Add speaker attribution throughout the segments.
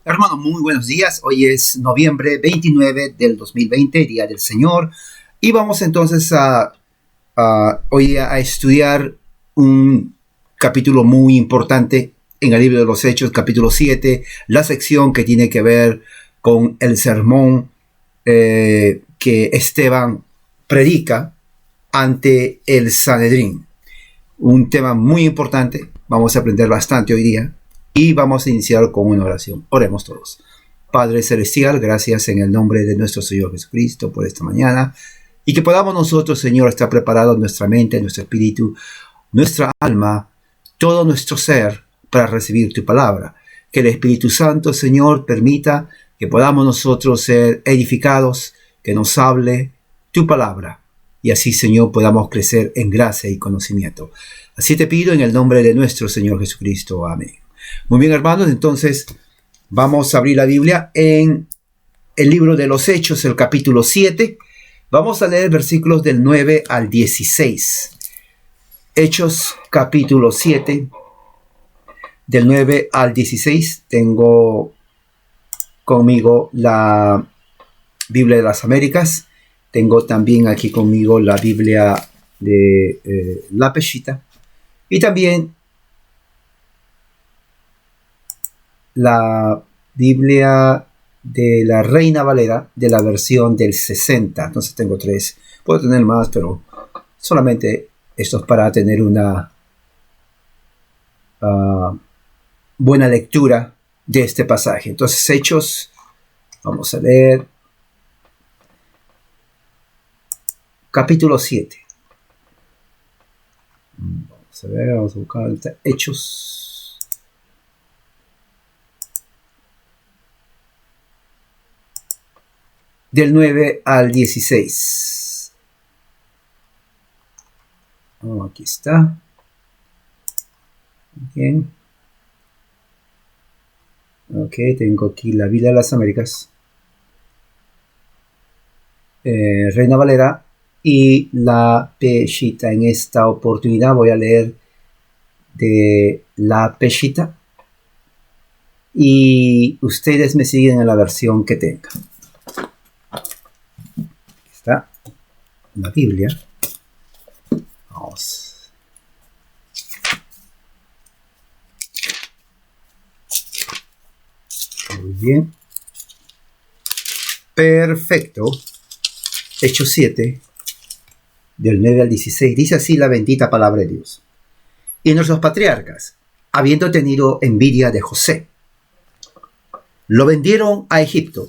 Speaker 1: Hermano, muy buenos días. Hoy es noviembre 29 del 2020, Día del Señor. Y vamos entonces hoy a estudiar un capítulo muy importante en el libro de los Hechos, capítulo 7, la sección que tiene que ver con el sermón que Esteban predica ante el Sanedrín. Un tema muy importante. Vamos a aprender bastante hoy día. Y vamos a iniciar con una oración. Oremos todos. Padre Celestial, gracias en el nombre de nuestro Señor Jesucristo por esta mañana. Y que podamos nosotros, Señor, estar preparados nuestra mente, nuestro espíritu, nuestra alma, todo nuestro ser para recibir tu palabra. Que el Espíritu Santo, Señor, permita que podamos nosotros ser edificados, que nos hable tu palabra. Y así, Señor, podamos crecer en gracia y conocimiento. Así te pido en el nombre de nuestro Señor Jesucristo. Amén. Muy bien, hermanos, entonces vamos a abrir la Biblia en el libro de los Hechos, el capítulo 7. Vamos a leer versículos del 9 al 16. Hechos, capítulo 7, del 9 al 16. Tengo conmigo la Biblia de las Américas. Tengo también aquí conmigo la Biblia de la Peshitta. Y también la Biblia de la Reina Valera de la versión del 60. Entonces tengo tres. Puedo tener más, pero solamente esto es para tener una buena lectura de este pasaje. Entonces, Hechos, vamos a leer capítulo 7. Vamos a ver, vamos a buscar Hechos. Del 9 al 16. Oh, aquí está. Bien. Ok, tengo aquí la Biblia de las Américas. Reina Valera y la Peshitta. En esta oportunidad voy a leer de la Peshitta. Y ustedes me siguen en la versión que tengan. Está la Biblia. Vamos. Muy bien. Perfecto. Hechos 7, del 9 al 16. Dice así la bendita palabra de Dios. Y nuestros patriarcas, habiendo tenido envidia de José, lo vendieron a Egipto,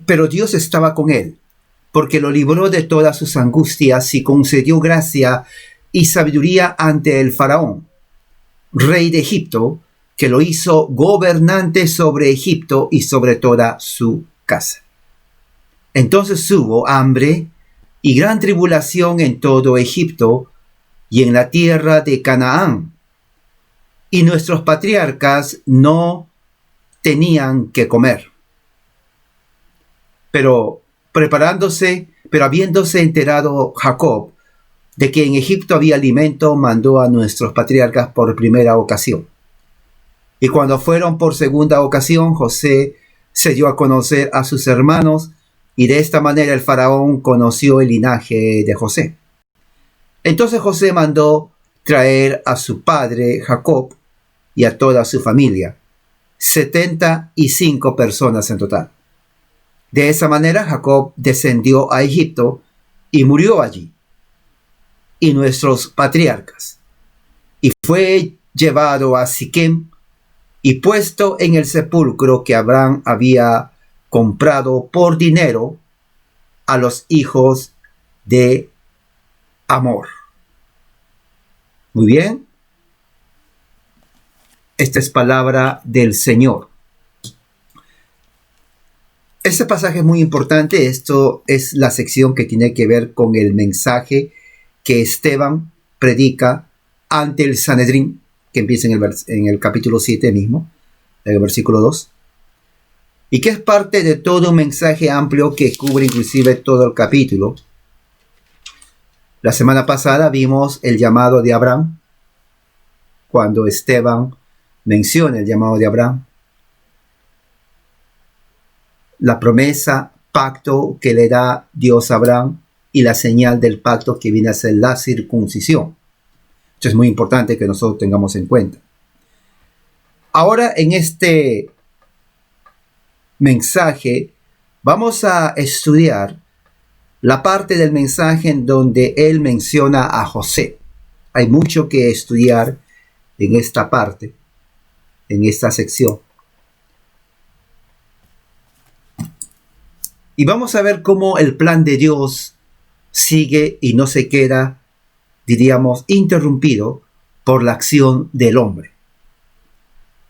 Speaker 1: pero Dios estaba con él, porque lo libró de todas sus angustias y concedió gracia y sabiduría ante el faraón, rey de Egipto, que lo hizo gobernante sobre Egipto y sobre toda su casa. Entonces hubo hambre y gran tribulación en todo Egipto y en la tierra de Canaán, y nuestros patriarcas no tenían que comer. Pero habiéndose enterado Jacob de que en Egipto había alimento, mandó a nuestros patriarcas por primera ocasión. Y cuando fueron por segunda ocasión, José se dio a conocer a sus hermanos, y de esta manera el faraón conoció el linaje de José. Entonces José mandó traer a su padre Jacob y a toda su familia, 75 personas en total. De esa manera Jacob descendió a Egipto y murió allí, y nuestros patriarcas, y fue llevado a Siquem y puesto en el sepulcro que Abraham había comprado por dinero a los hijos de Amor. Muy bien. Esta es palabra del Señor. Este pasaje es muy importante. Esto es la sección que tiene que ver con el mensaje que Esteban predica ante el Sanedrín, que empieza en el capítulo 7 mismo, en el versículo 2, y que es parte de todo un mensaje amplio que cubre inclusive todo el capítulo. La semana pasada vimos el llamado de Abraham, cuando Esteban menciona el llamado de Abraham. La promesa, pacto que le da Dios a Abraham y la señal del pacto que viene a ser la circuncisión. Esto es muy importante que nosotros tengamos en cuenta. Ahora en este mensaje vamos a estudiar la parte del mensaje en donde él menciona a José. Hay mucho que estudiar en esta parte, en esta sección. Y vamos a ver cómo el plan de Dios sigue y no se queda, diríamos, interrumpido por la acción del hombre.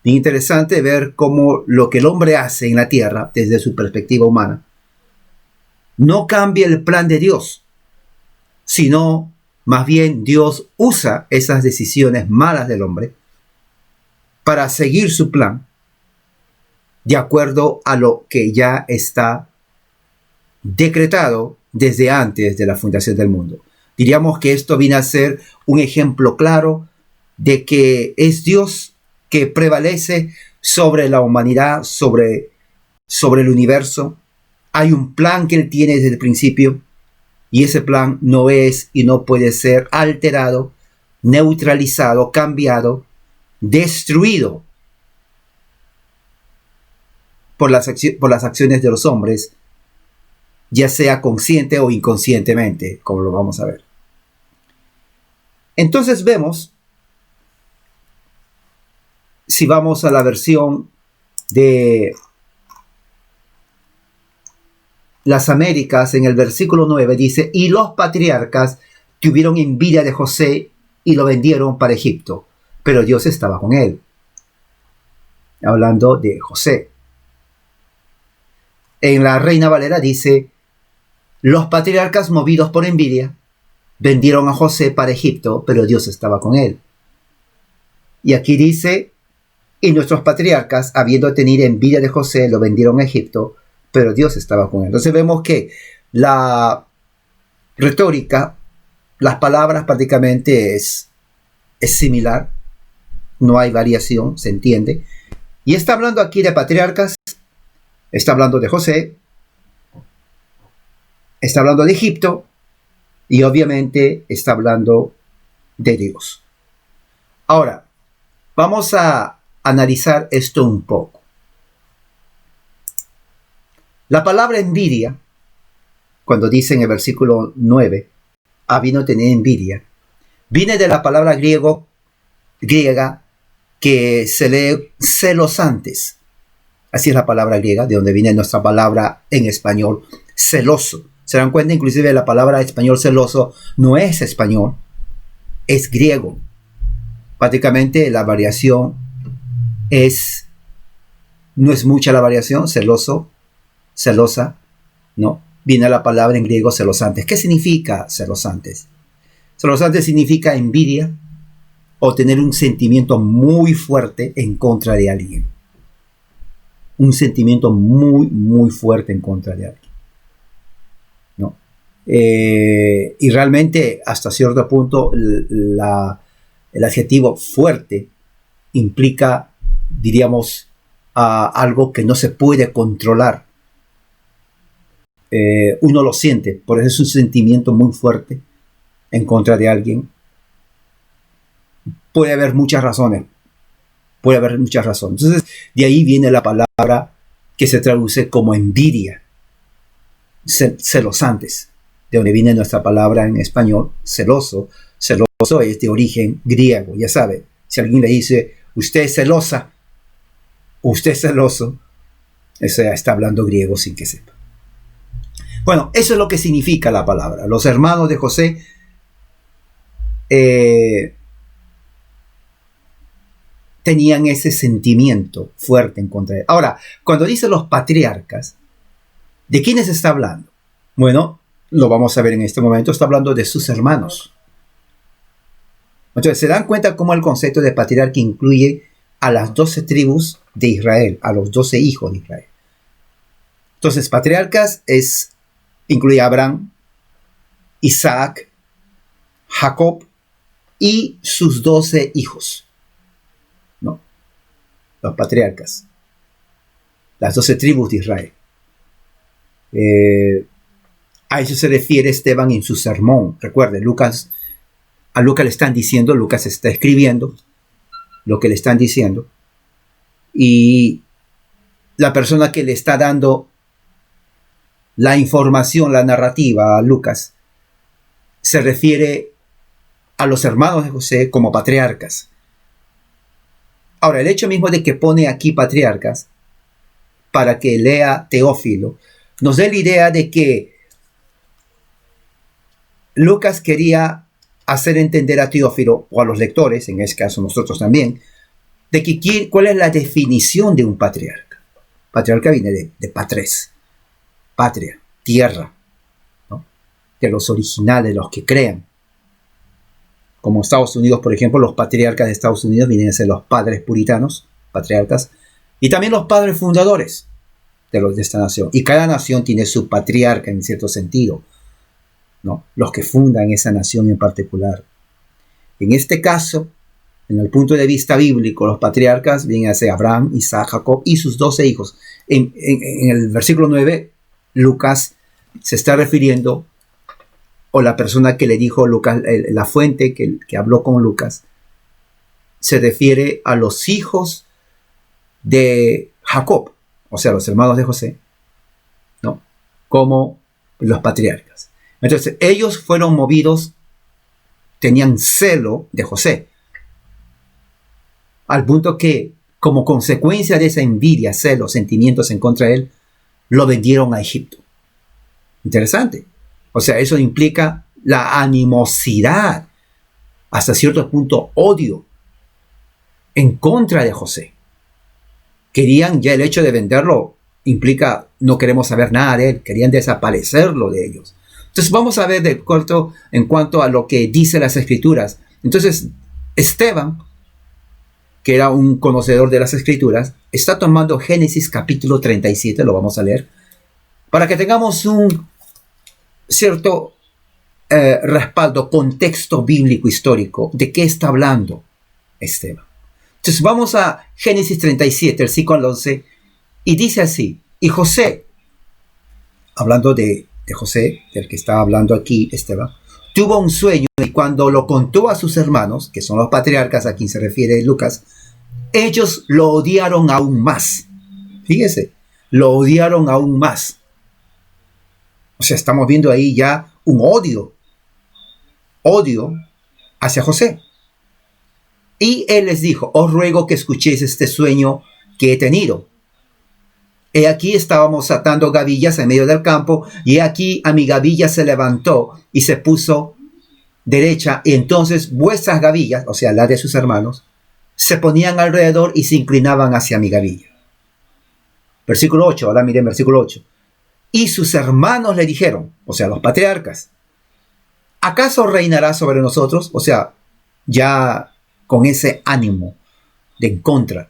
Speaker 1: Bien interesante ver cómo lo que el hombre hace en la tierra, desde su perspectiva humana, no cambia el plan de Dios, sino más bien Dios usa esas decisiones malas del hombre para seguir su plan de acuerdo a lo que ya está decretado desde antes de la fundación del mundo. Diríamos que esto viene a ser un ejemplo claro de que es Dios que prevalece sobre la humanidad, sobre el universo. Hay un plan que Él tiene desde el principio y ese plan no es y no puede ser alterado, neutralizado, cambiado, destruido por las acciones de los hombres, ya sea consciente o inconscientemente, como lo vamos a ver. Entonces vemos, si vamos a la versión de las Américas, en el versículo 9 dice: y los patriarcas tuvieron envidia de José y lo vendieron para Egipto, pero Dios estaba con él. Hablando de José. En la Reina Valera dice: los patriarcas, movidos por envidia, vendieron a José para Egipto, pero Dios estaba con él. Y aquí dice: y nuestros patriarcas, habiendo tenido envidia de José, lo vendieron a Egipto, pero Dios estaba con él. Entonces vemos que la retórica, las palabras prácticamente es similar, no hay variación, se entiende. Y está hablando aquí de patriarcas, está hablando de José, está hablando de Egipto y obviamente está hablando de Dios. Ahora, vamos a analizar esto un poco. La palabra envidia, cuando dice en el versículo 9, habiendo tenido envidia, viene de la palabra griega que se lee celosantes. Así es la palabra griega, de donde viene nuestra palabra en español, celoso. Se dan cuenta, inclusive la palabra español celoso no es español, es griego. Prácticamente la variación no es mucha la variación, celoso, celosa, no. Viene la palabra en griego celosantes. ¿Qué significa celosantes? Celosantes significa envidia o tener un sentimiento muy fuerte en contra de alguien. Un sentimiento muy, muy fuerte en contra de alguien. ¿No? Y realmente, hasta cierto punto, el adjetivo fuerte implica, diríamos, algo que no se puede controlar. Uno lo siente, por eso es un sentimiento muy fuerte en contra de alguien. Puede haber muchas razones. Entonces, de ahí viene la palabra que se traduce como envidia. Celosantes, de donde viene nuestra palabra en español, celoso. Celoso es de origen griego, ya sabe. Si alguien le dice, usted es celosa, usted es celoso, eso ya está hablando griego sin que sepa. Bueno, eso es lo que significa la palabra. Los hermanos de José tenían ese sentimiento fuerte en contra de él. Ahora, cuando dice los patriarcas, ¿de quiénes está hablando? Bueno, lo vamos a ver en este momento. Está hablando de sus hermanos. Entonces, se dan cuenta cómo el concepto de patriarca incluye a las 12 tribus de Israel, a los 12 hijos de Israel. Entonces, patriarcas incluye a Abraham, Isaac, Jacob y sus 12 hijos, ¿no? Los patriarcas, las 12 tribus de Israel. A eso se refiere Esteban en su sermón. Recuerden, a Lucas le están diciendo, Lucas está escribiendo lo que le están diciendo, y la persona que le está dando la información, la narrativa a Lucas, se refiere a los hermanos de José como patriarcas. Ahora, el hecho mismo de que pone aquí patriarcas, para que lea Teófilo, nos da la idea de que Lucas quería hacer entender a Teófilo, o a los lectores, en este caso nosotros también, de que cuál es la definición de un patriarca. Patriarca viene de patres, patria, tierra, ¿no? De los originales, los que crean. Como Estados Unidos, por ejemplo, los patriarcas de Estados Unidos vienen a ser los padres puritanos, patriarcas, y también los padres fundadores de esta nación. Y cada nación tiene su patriarca en cierto sentido, ¿no? Los que fundan esa nación en particular. En este caso, en el punto de vista bíblico, los patriarcas vienen a ser Abraham, Isaac, Jacob y sus 12 hijos. En el versículo 9, Lucas se está refiriendo, o la persona que le dijo Lucas, la fuente que habló con Lucas, se refiere a los hijos de Jacob, o sea, los hermanos de José, ¿no? Como los patriarcas. Entonces, ellos fueron movidos, tenían celo de José, al punto que, como consecuencia de esa envidia, celos, sentimientos en contra de él, lo vendieron a Egipto. Interesante. O sea, eso implica la animosidad, hasta cierto punto odio, en contra de José. Querían, ya el hecho de venderlo implica, no queremos saber nada de él, querían desaparecerlo de ellos. Entonces vamos a ver de corto en cuanto a lo que dice las Escrituras. Entonces, Esteban, que era un conocedor de las Escrituras, está tomando Génesis capítulo 37, lo vamos a leer, para que tengamos un cierto respaldo, contexto bíblico histórico de qué está hablando Esteban. Entonces vamos a Génesis 37, el 5 al 11, y dice así: y José, hablando de José, del que está hablando aquí Esteban, tuvo un sueño, y cuando lo contó a sus hermanos, que son los patriarcas a quien se refiere Lucas, ellos lo odiaron aún más. Fíjese, lo odiaron aún más. O sea, estamos viendo ahí ya un odio hacia José. Y él les dijo: os ruego que escuchéis este sueño que he tenido. He aquí estábamos atando gavillas en medio del campo, y he aquí a mi gavilla se levantó y se puso derecha, y entonces vuestras gavillas, o sea, las de sus hermanos, se ponían alrededor y se inclinaban hacia mi gavilla. Versículo 8, ahora miren versículo 8. Y sus hermanos le dijeron, o sea, los patriarcas: ¿acaso reinará sobre nosotros? O sea, ya con ese ánimo de en contra,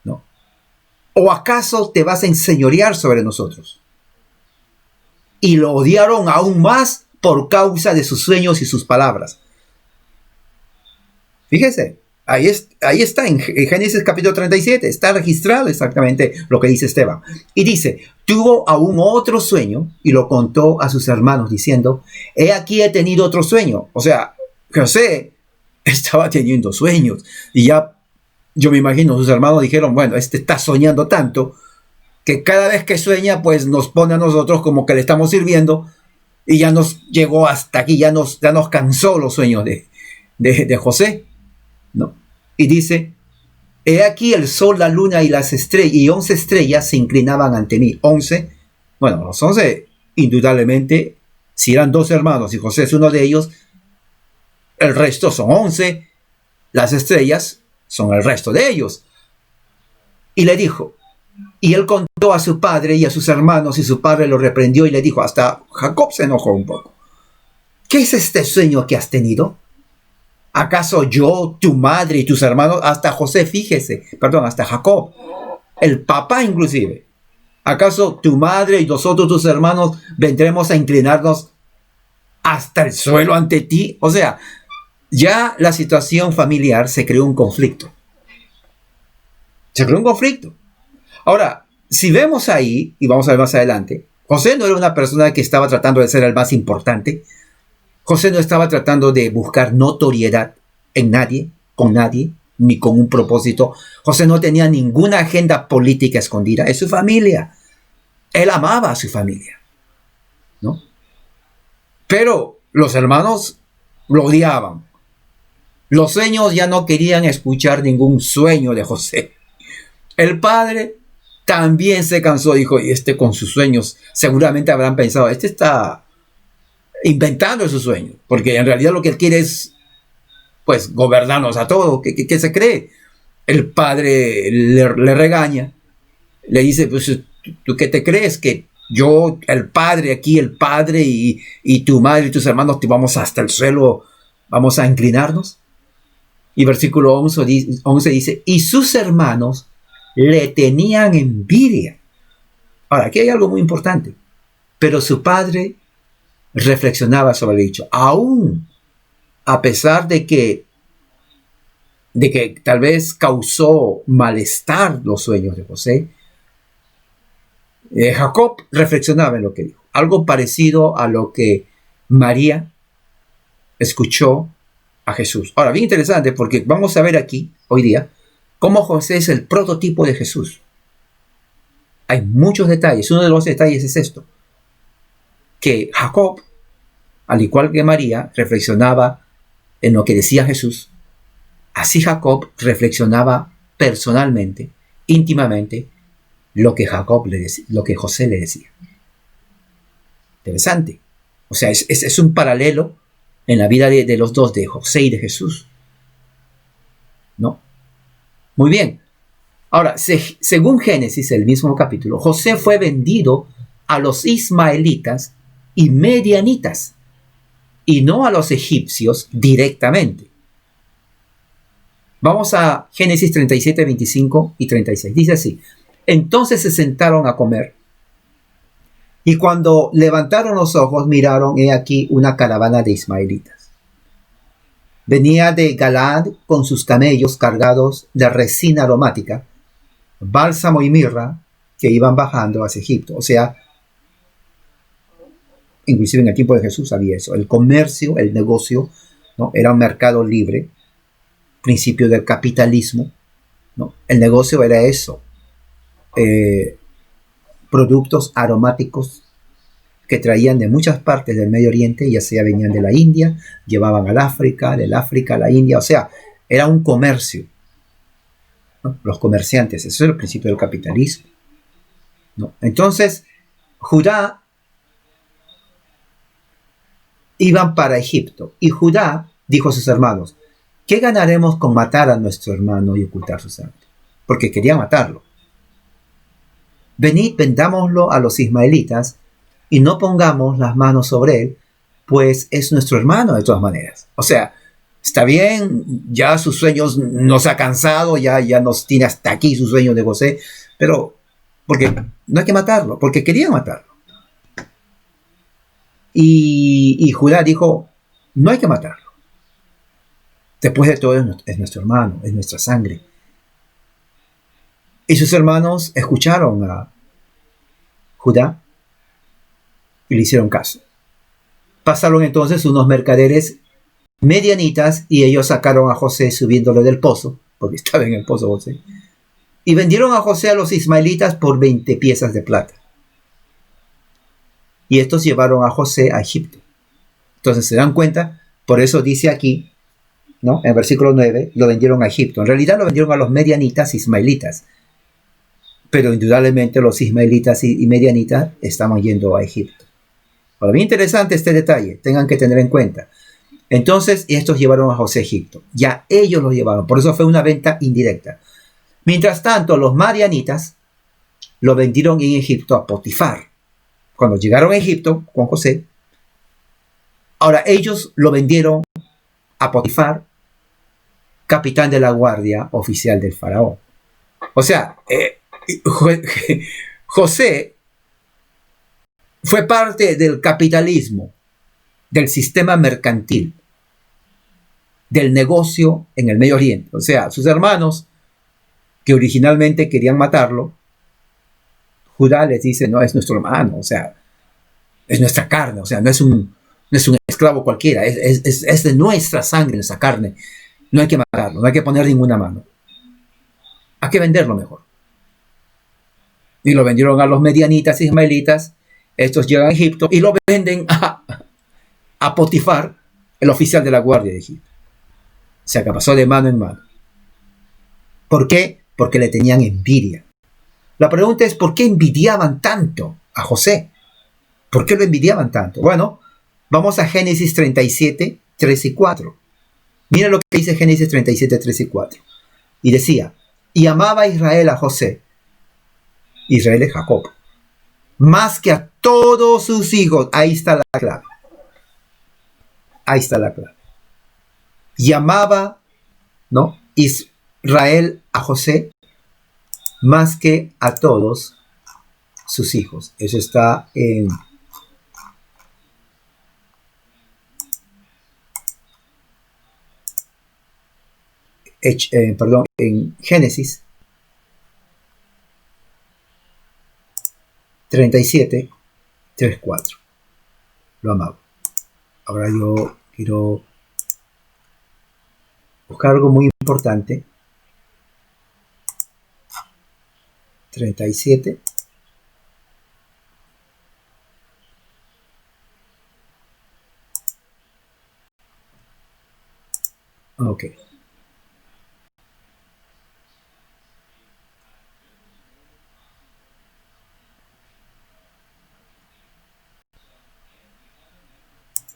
Speaker 1: ¿no? ¿O acaso te vas a enseñorear sobre nosotros? Y lo odiaron aún más por causa de sus sueños y sus palabras. Fíjese, ahí está en Génesis capítulo 37, está registrado exactamente lo que dice Esteban. Y dice: tuvo aún otro sueño y lo contó a sus hermanos diciendo: he aquí he tenido otro sueño. O sea, José estaba teniendo sueños, y ya yo me imagino sus hermanos dijeron: bueno, este está soñando tanto que cada vez que sueña pues nos pone a nosotros como que le estamos sirviendo, y ya nos llegó hasta aquí, ya nos cansó los sueños de José, ¿no? Y dice: he aquí el sol, la luna y las estrellas, y 11 estrellas se inclinaban ante mí. 11, bueno, los 11 indudablemente, si eran 2 hermanos y José es uno de ellos, el resto son 11, las estrellas son el resto de ellos. Y le dijo, y él contó a su padre y a sus hermanos, y su padre lo reprendió y le dijo, hasta Jacob se enojó un poco: ¿qué es este sueño que has tenido? ¿Acaso yo, tu madre y tus hermanos, hasta José, fíjese, perdón, hasta Jacob, el papá inclusive, acaso tu madre y nosotros tus hermanos vendremos a inclinarnos hasta el suelo ante ti. O sea, ya la situación familiar se creó un conflicto. Se creó un conflicto. Ahora, si vemos ahí, y vamos a ver más adelante, José no era una persona que estaba tratando de ser el más importante. José no estaba tratando de buscar notoriedad en nadie, con nadie, ni con un propósito. José no tenía ninguna agenda política escondida. Es su familia. Él amaba a su familia, ¿no? Pero los hermanos lo odiaban. Los sueños ya no querían escuchar ningún sueño de José. El padre también se cansó, dijo, y con sus sueños, seguramente habrán pensado, está inventando sus sueños, porque en realidad lo que él quiere es, pues, gobernarnos a todos. ¿Qué se cree? El padre le regaña, le dice, pues, ¿tú qué te crees? Que yo, el padre aquí, el padre y tu madre y tus hermanos, te vamos hasta el suelo, vamos a inclinarnos. Y versículo 11 dice, y sus hermanos le tenían envidia. Ahora, aquí hay algo muy importante. Pero su padre reflexionaba sobre el dicho. Aún a pesar de que tal vez causó malestar los sueños de José, Jacob reflexionaba en lo que dijo. Algo parecido a lo que María escuchó a Jesús. Ahora, bien interesante, porque vamos a ver aquí, hoy día, cómo José es el prototipo de Jesús. Hay muchos detalles. Uno de los detalles es esto, que Jacob, al igual que María, reflexionaba en lo que decía Jesús. Así Jacob reflexionaba personalmente, íntimamente, lo que José le decía. Interesante. O sea, es un paralelo en la vida de los dos, de José y de Jesús, ¿no? Muy bien. Ahora, según Génesis, el mismo capítulo, José fue vendido a los ismaelitas y medianitas, y no a los egipcios directamente. Vamos a Génesis 37, 25 y 36. Dice así: entonces se sentaron a comer, y cuando levantaron los ojos, miraron, he aquí, una caravana de ismaelitas. Venía de Galaad con sus camellos cargados de resina aromática, bálsamo y mirra, que iban bajando hacia Egipto. O sea, inclusive en el tiempo de Jesús había eso. El comercio, el negocio, ¿no? Era un mercado libre, principio del capitalismo, ¿no? El negocio era eso. Productos aromáticos que traían de muchas partes del Medio Oriente, ya sea venían de la India, llevaban al África, del África a la India. O sea, era un comercio, ¿no? Los comerciantes, eso es el principio del capitalismo, ¿no? Entonces, Judá iban para Egipto, y Judá dijo a sus hermanos: ¿qué ganaremos con matar a nuestro hermano y ocultar su sangre? Porque quería matarlo. Venid, vendámoslo a los ismaelitas y no pongamos las manos sobre él, pues es nuestro hermano de todas maneras. O sea, está bien, ya sus sueños nos ha cansado, ya nos tiene hasta aquí sus sueños de José, pero porque no hay que matarlo, porque querían matarlo. Y Judá dijo: no hay que matarlo. Después de todo es nuestro hermano, es nuestra sangre. Y sus hermanos escucharon a Judá y le hicieron caso. Pasaron entonces unos mercaderes medianitas y ellos sacaron a José subiéndolo del pozo, porque estaba en el pozo José, y vendieron a José a los ismaelitas por 20 piezas de plata. Y estos llevaron a José a Egipto. Entonces se dan cuenta, por eso dice aquí, ¿no? En versículo 9, lo vendieron a Egipto. En realidad lo vendieron a los medianitas ismaelitas, pero indudablemente los ismaelitas y medianitas estaban yendo a Egipto. Ahora, bien interesante este detalle, tengan que tener en cuenta. Entonces, estos llevaron a José a Egipto. Ya ellos lo llevaron, por eso fue una venta indirecta. Mientras tanto, los madianitas lo vendieron en Egipto a Potifar. Cuando llegaron a Egipto con José, ahora ellos lo vendieron a Potifar, capitán de la guardia oficial del faraón. O sea, José fue parte del capitalismo, del sistema mercantil, del negocio en el Medio Oriente. O sea, sus hermanos, que originalmente querían matarlo, Judá les dice, no, es nuestro hermano, o sea, es nuestra carne, o sea, no es un esclavo cualquiera, es de nuestra sangre, nuestra carne. No hay que matarlo, no hay que poner ninguna mano. Hay que venderlo mejor. Y lo vendieron a los medianitas ismaelitas. Estos llegan a Egipto y lo venden a Potifar, el oficial de la guardia de Egipto. O sea, que pasó de mano en mano. ¿Por qué? Porque le tenían envidia. La pregunta es, ¿por qué envidiaban tanto a José? ¿Por qué lo envidiaban tanto? Bueno, vamos a Génesis 37, 3 y 4. Mira lo que dice Génesis 37, 3 y 4. Y decía, y amaba a Israel a José. Israel es Jacob. Más que a todos sus hijos. Ahí está la clave. Ahí está la clave. Y amaba, ¿no?, Israel a José más que a todos sus hijos. Eso está en en Génesis 37, 3, 4. Lo amaba. Ahora yo quiero buscar algo muy importante. 37. Ok.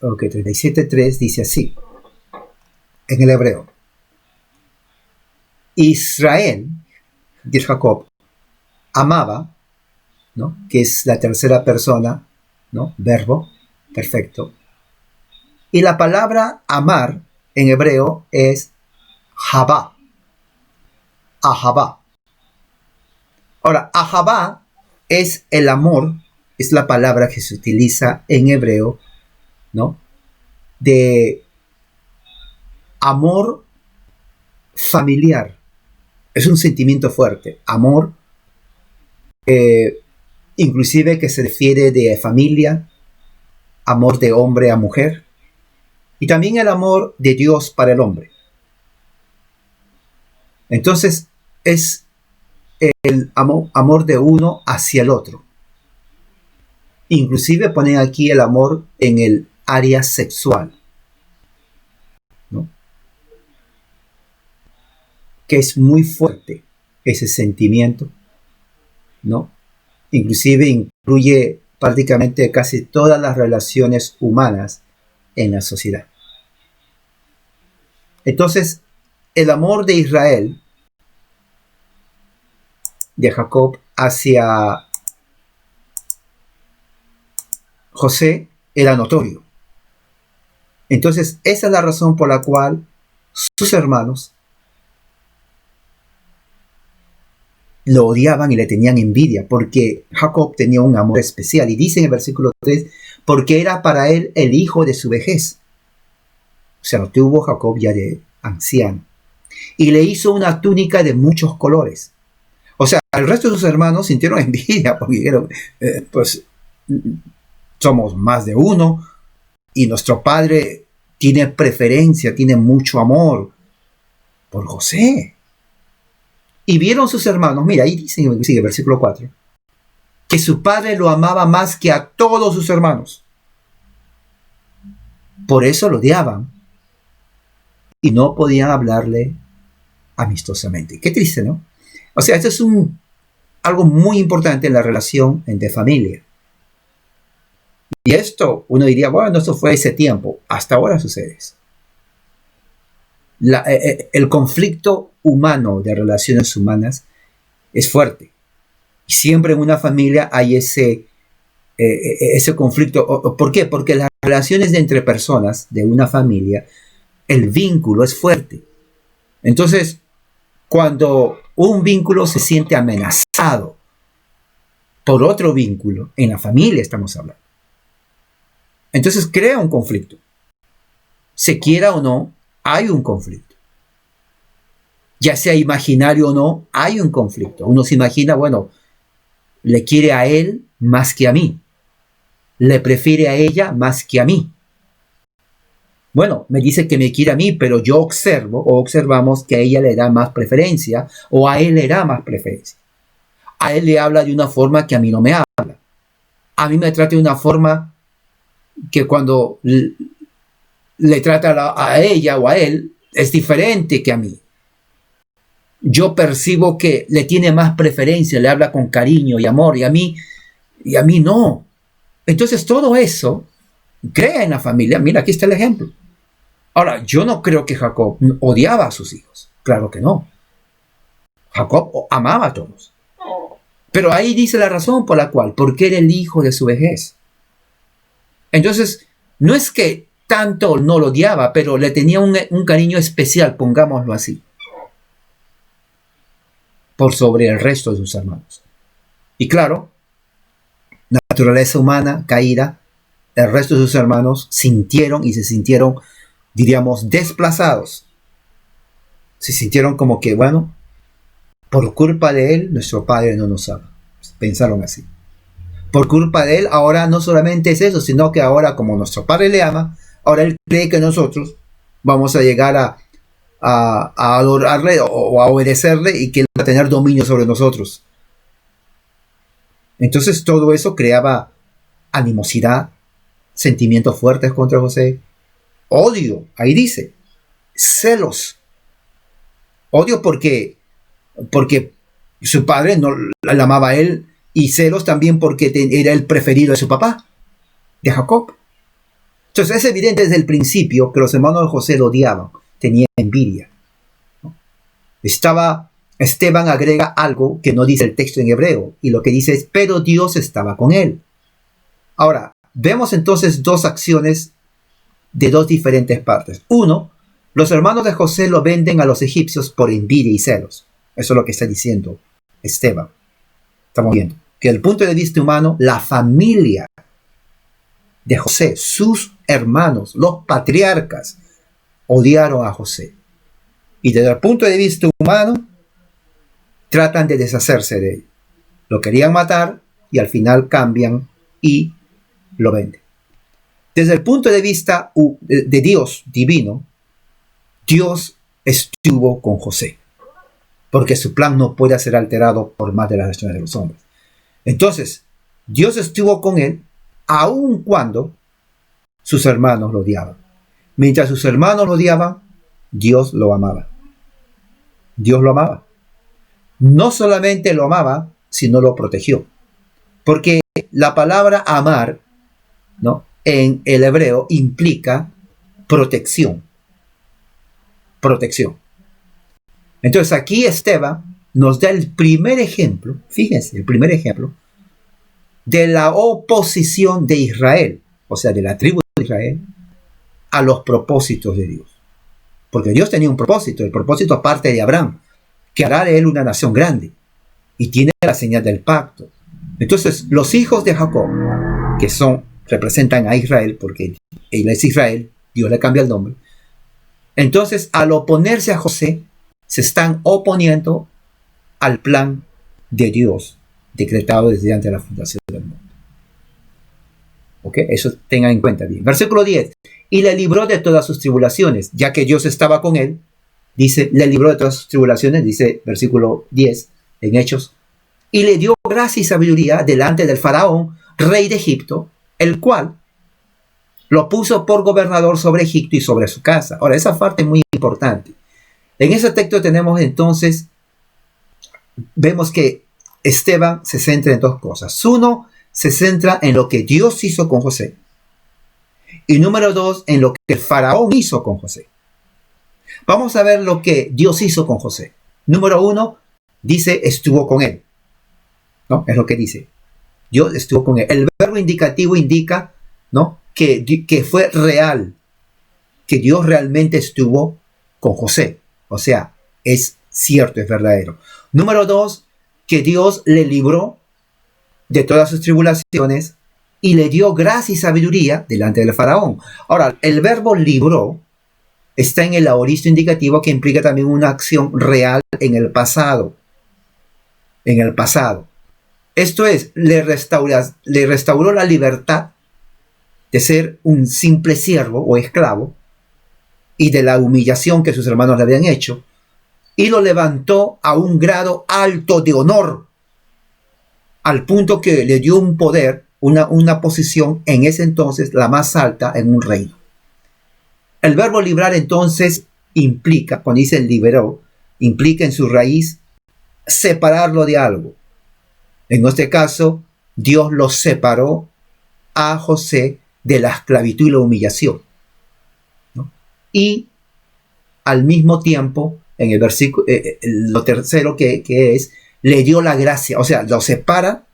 Speaker 1: Ok, 37.3 dice así, en el hebreo. Israel, que es Jacob, amaba, ¿no?, que es la tercera persona, ¿no?, verbo, perfecto. Y la palabra amar en hebreo es Jabá. Ahabá. Ahora, Ahabá es el amor, es la palabra que se utiliza en hebreo, ¿no?, de amor familiar. Es un sentimiento fuerte. Amor, inclusive que se refiere de familia, amor de hombre a mujer, y también el amor de Dios para el hombre. Entonces, es el amor de uno hacia el otro. Inclusive ponen aquí el amor en el área sexual, ¿no?, que es muy fuerte ese sentimiento, ¿no? Inclusive incluye prácticamente casi todas las relaciones humanas en la sociedad. Entonces, el amor de Israel, de Jacob, hacia José era notorio. Entonces, esa es la razón por la cual sus hermanos lo odiaban y le tenían envidia, porque Jacob tenía un amor especial. Y dice en el versículo 3, porque era para él el hijo de su vejez. O sea, lo tuvo Jacob ya de anciano. Y le hizo una túnica de muchos colores. O sea, el resto de sus hermanos sintieron envidia, porque dijeron, pues somos más de uno, y nuestro padre tiene preferencia, tiene mucho amor por José. Y vieron sus hermanos, mira, ahí dice, sigue versículo 4, que su padre lo amaba más que a todos sus hermanos. Por eso lo odiaban y no podían hablarle amistosamente. Qué triste, ¿no? O sea, esto es algo muy importante en la relación entre familia. Y esto, uno diría, bueno, esto fue ese tiempo. Hasta ahora sucede eso. El conflicto humano de relaciones humanas es fuerte. Y siempre en una familia hay ese conflicto. ¿Por qué? Porque las relaciones entre personas de una familia, el vínculo es fuerte. Entonces, cuando un vínculo se siente amenazado por otro vínculo, en la familia estamos hablando, Entonces crea un conflicto. Se quiera o no, hay un conflicto. Ya sea imaginario o no, hay un conflicto. Uno se imagina, bueno, le quiere a él más que a mí. Le prefiere a ella más que a mí. Bueno, me dice que me quiere a mí, pero yo observo o observamos que a ella le da más preferencia o a él le da más preferencia. A él le habla de una forma que a mí no me habla. A mí me trata de una forma que cuando le trata a ella o a él es diferente que a mí. Yo percibo que le tiene más preferencia, le habla con cariño y amor, y a mí no. Entonces todo eso crea en la familia. Mira, aquí está el ejemplo. Ahora, yo no creo que Jacob odiaba a sus hijos. Claro que no. Jacob amaba a todos. Pero ahí dice la razón por la cual, porque era el hijo de su vejez. Entonces, no es que tanto no lo odiaba, pero le tenía un cariño especial, pongámoslo así, por sobre el resto de sus hermanos. Y claro, naturaleza humana caída, el resto de sus hermanos sintieron y se sintieron, diríamos, desplazados. Se sintieron como que, bueno, por culpa de él, nuestro padre no nos ama. Pensaron así. Por culpa de él, ahora no solamente es eso, sino que ahora como nuestro padre le ama, ahora él cree que nosotros vamos a llegar a adorarle o a obedecerle y que él va a tener dominio sobre nosotros. Entonces todo eso creaba animosidad, sentimientos fuertes contra José, odio, ahí dice, celos. Odio porque su padre no la amaba a él, y celos también porque era el preferido de su papá, de Jacob. Entonces es evidente desde el principio que los hermanos de José lo odiaban, tenían envidia, ¿no? Esteban agrega algo que no dice el texto en hebreo, y lo que dice es, pero Dios estaba con él. Ahora, vemos entonces dos acciones de dos diferentes partes. Uno, los hermanos de José lo venden a los egipcios por envidia y celos. Eso es lo que está diciendo Esteban. Estamos viendo que desde el punto de vista humano, la familia de José, sus hermanos, los patriarcas, odiaron a José. Y desde el punto de vista humano, tratan de deshacerse de él. Lo querían matar y al final cambian y lo venden. Desde el punto de vista de Dios divino, Dios estuvo con José, porque su plan no puede ser alterado por más de las acciones de los hombres. Entonces, Dios estuvo con él, aun cuando sus hermanos lo odiaban. Mientras sus hermanos lo odiaban, Dios lo amaba. Dios lo amaba. No solamente lo amaba, sino lo protegió. Porque la palabra amar, ¿no?, en el hebreo implica protección. Protección. Entonces aquí Esteban nos da el primer ejemplo, fíjense, el primer ejemplo de la oposición de Israel, o sea, de la tribu de Israel, a los propósitos de Dios. Porque Dios tenía un propósito, el propósito aparte de Abraham, que hará de él una nación grande, y tiene la señal del pacto. Entonces, los hijos de Jacob, que representan a Israel, porque él es Israel, Dios le cambia el nombre. Entonces, al oponerse a José, se están oponiendo al plan de Dios decretado desde antes de la fundación del mundo. ¿Ok? Eso tengan en cuenta bien. Versículo 10. Y le libró de todas sus tribulaciones, ya que Dios estaba con él. Dice, le libró de todas sus tribulaciones, dice versículo 10 en Hechos. Y le dio gracia y sabiduría delante del faraón, rey de Egipto, el cual lo puso por gobernador sobre Egipto y sobre su casa. Ahora, esa parte es muy importante. En ese texto tenemos entonces, vemos que Esteban se centra en dos cosas. Uno, se centra en lo que Dios hizo con José. Y número dos, en lo que el faraón hizo con José. Vamos a ver lo que Dios hizo con José. Número uno, dice, estuvo con él. ¿No? Es lo que dice. Dios estuvo con él. El verbo indicativo indica, ¿no?, que fue real, que Dios realmente estuvo con José. O sea, es cierto, es verdadero. Número dos, que Dios le libró de todas sus tribulaciones y le dio gracia y sabiduría delante del faraón. Ahora, el verbo libró está en el aoristo indicativo, que implica también una acción real en el pasado. En el pasado. Esto es, le restauró la libertad de ser un simple siervo o esclavo y de la humillación que sus hermanos le habían hecho, y lo levantó a un grado alto de honor, al punto que le dio un poder, una posición en ese entonces la más alta en un reino. El verbo librar entonces implica, cuando dice liberó, implica en su raíz separarlo de algo. En este caso, Dios lo separó a José de la esclavitud y la humillación, ¿no? Y al mismo tiempo, en el versículo, lo tercero que es, le dio la gracia, o sea, lo separa,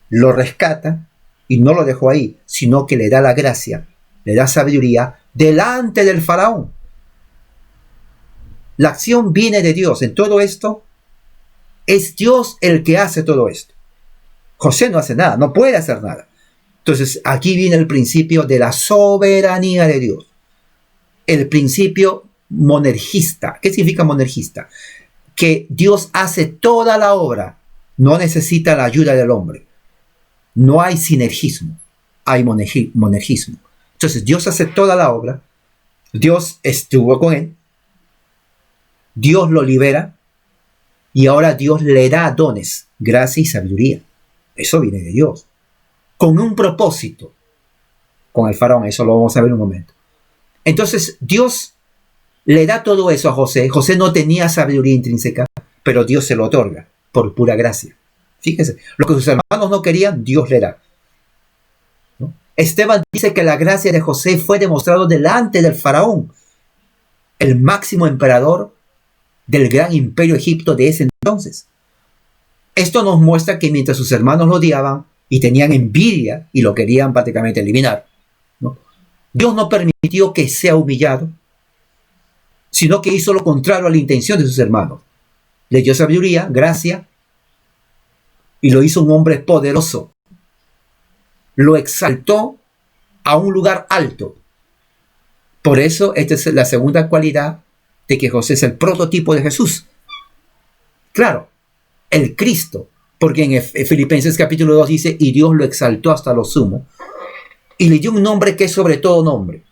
Speaker 1: lo rescata y no lo dejó ahí, sino que le da la gracia, le da sabiduría delante del faraón. La acción viene de Dios. En todo esto, es Dios el que hace todo esto. José no hace nada, no puede hacer nada. Entonces, aquí viene el principio de la soberanía de Dios. El principio monergista. ¿Qué significa monergista? Que Dios hace toda la obra, no necesita la ayuda del hombre. No hay sinergismo, hay monergismo. Entonces, Dios hace toda la obra, Dios estuvo con él, Dios lo libera, y ahora Dios le da dones, gracia y sabiduría. Eso viene de Dios. Con un propósito. Con el faraón, eso lo vamos a ver en un momento. Entonces, Dios le da todo eso a José. José no tenía sabiduría intrínseca, pero Dios se lo otorga por pura gracia. Fíjense, lo que sus hermanos no querían, Dios le da, ¿no? Esteban dice que la gracia de José fue demostrado delante del faraón, el máximo emperador del gran imperio egipto de ese entonces. Esto nos muestra que mientras sus hermanos lo odiaban y tenían envidia y lo querían prácticamente eliminar, ¿no? Dios no permitió que sea humillado, sino que hizo lo contrario a la intención de sus hermanos. Le dio sabiduría, gracia, y lo hizo un hombre poderoso. Lo exaltó a un lugar alto. Por eso, esta es la segunda cualidad de que José es el prototipo de Jesús. Claro, el Cristo, porque en Filipenses capítulo 2 dice, y Dios lo exaltó hasta lo sumo, y le dio un nombre que es sobre todo nombre.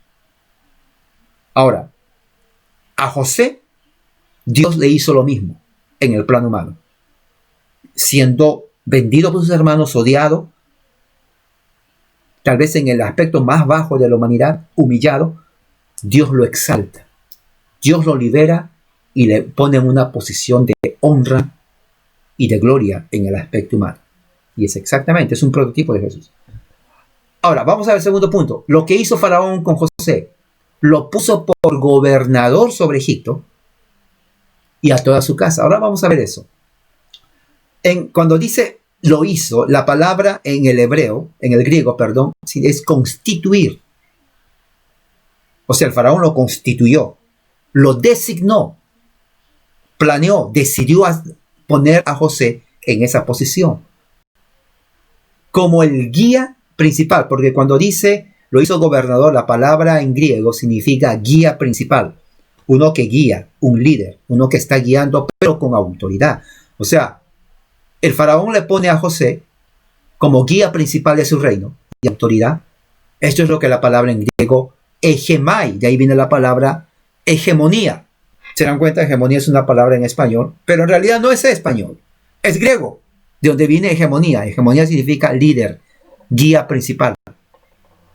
Speaker 1: Ahora, a José, Dios le hizo lo mismo en el plano humano. Siendo vendido por sus hermanos, odiado, tal vez en el aspecto más bajo de la humanidad, humillado, Dios lo exalta. Dios lo libera y le pone en una posición de honra y de gloria en el aspecto humano. Y es un prototipo de Jesús. Ahora, vamos a ver el segundo punto. Lo que hizo Faraón con José, lo puso por gobernador sobre Egipto y a toda su casa. Ahora vamos a ver eso. Cuando dice lo hizo, la palabra en el griego, es constituir. O sea, el faraón lo constituyó, lo designó, planeó, decidió poner a José en esa posición como el guía principal, porque cuando dice lo hizo gobernador, la palabra en griego significa guía principal, uno que guía, un líder, uno que está guiando pero con autoridad. O sea, el faraón le pone a José como guía principal de su reino y autoridad. Esto es lo que la palabra en griego hegemai, de ahí viene la palabra hegemonía. Se dan cuenta, hegemonía es una palabra en español, pero en realidad no es español, es griego, de donde viene hegemonía. Hegemonía significa líder, guía principal,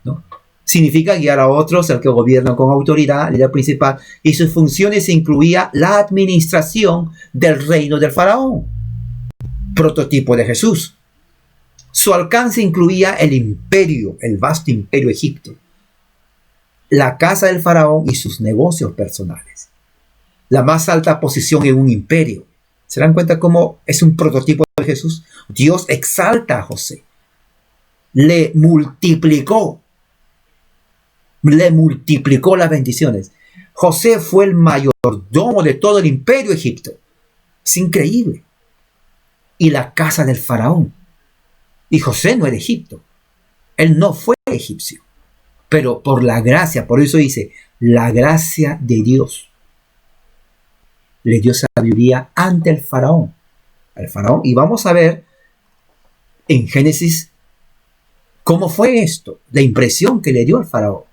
Speaker 1: ¿no? Significa guiar a otros, el que gobierna con autoridad, líder principal, y sus funciones incluía la administración del reino del faraón, prototipo de Jesús. Su alcance incluía el imperio, el vasto imperio Egipto, la casa del faraón y sus negocios personales, la más alta posición en un imperio. ¿Se dan cuenta cómo es un prototipo de Jesús? Dios exalta a José, le multiplicó las bendiciones. José fue el mayordomo de todo el imperio Egipto. Es increíble. Y la casa del faraón. Y José no era Egipto. Él no fue egipcio, pero por la gracia, por eso dice, la gracia de Dios le dio sabiduría ante el faraón. Y vamos a ver en Génesis cómo fue esto, la impresión que le dio al faraón.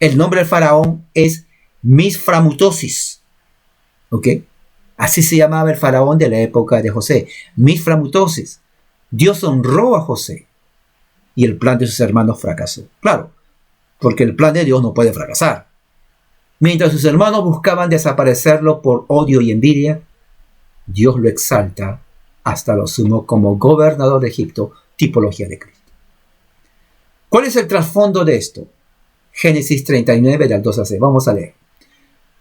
Speaker 1: El nombre del faraón es Misframutosis, ¿ok? Así se llamaba el faraón de la época de José, Misframutosis. Dios honró a José y el plan de sus hermanos fracasó. Claro, porque el plan de Dios no puede fracasar. Mientras sus hermanos buscaban desaparecerlo por odio y envidia, Dios lo exalta hasta lo sumo como gobernador de Egipto, tipología de Cristo. ¿Cuál es el trasfondo de esto? Génesis 39, del 2 al 6. Vamos a leer.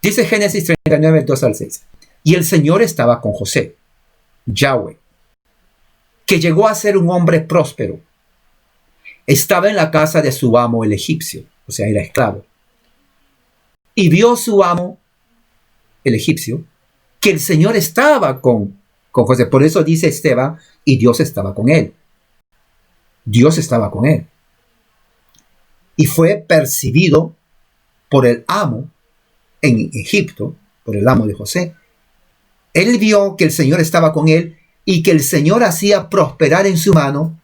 Speaker 1: Dice Génesis 39, del 2 al 6. Y el Señor estaba con José, Yahweh, que llegó a ser un hombre próspero. Estaba en la casa de su amo el egipcio, o sea, era esclavo. Y vio su amo, el egipcio, que el Señor estaba con José. Por eso dice Esteban, y Dios estaba con él. Dios estaba con él. Y fue percibido por el amo en Egipto, por el amo de José. Él vio que el Señor estaba con él y que el Señor hacía prosperar en su mano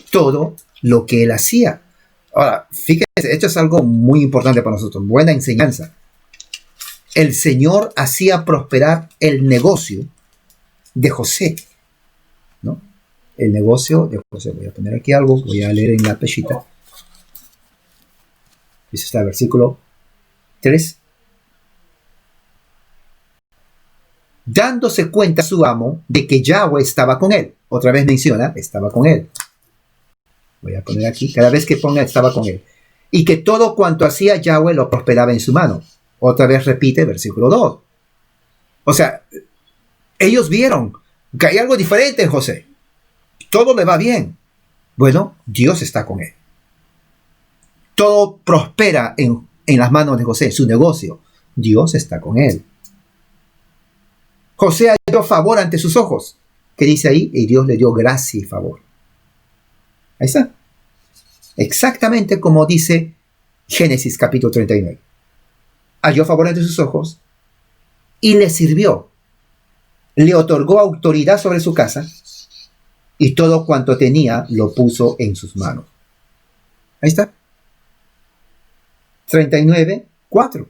Speaker 1: todo lo que él hacía. Ahora, fíjense, esto es algo muy importante para nosotros, buena enseñanza. El Señor hacía prosperar el negocio de José, ¿no? El negocio de José. Voy a poner aquí algo, voy a leer en la pechita. Dice está el versículo 3. Dándose cuenta su amo de que Yahweh estaba con él. Otra vez menciona, estaba con él. Voy a poner aquí, cada vez que ponga estaba con él. Y que todo cuanto hacía Yahweh lo prosperaba en su mano. Otra vez repite versículo 2. O sea, ellos vieron que hay algo diferente en José. Todo le va bien. Bueno, Dios está con él. Todo prospera en las manos de José, su negocio. Dios está con él. José halló favor ante sus ojos. ¿Qué dice ahí? Y Dios le dio gracia y favor. Ahí está. Exactamente como dice Génesis capítulo 39. Halló favor ante sus ojos y le sirvió. Le otorgó autoridad sobre su casa y todo cuanto tenía lo puso en sus manos. Ahí está. 39, 4.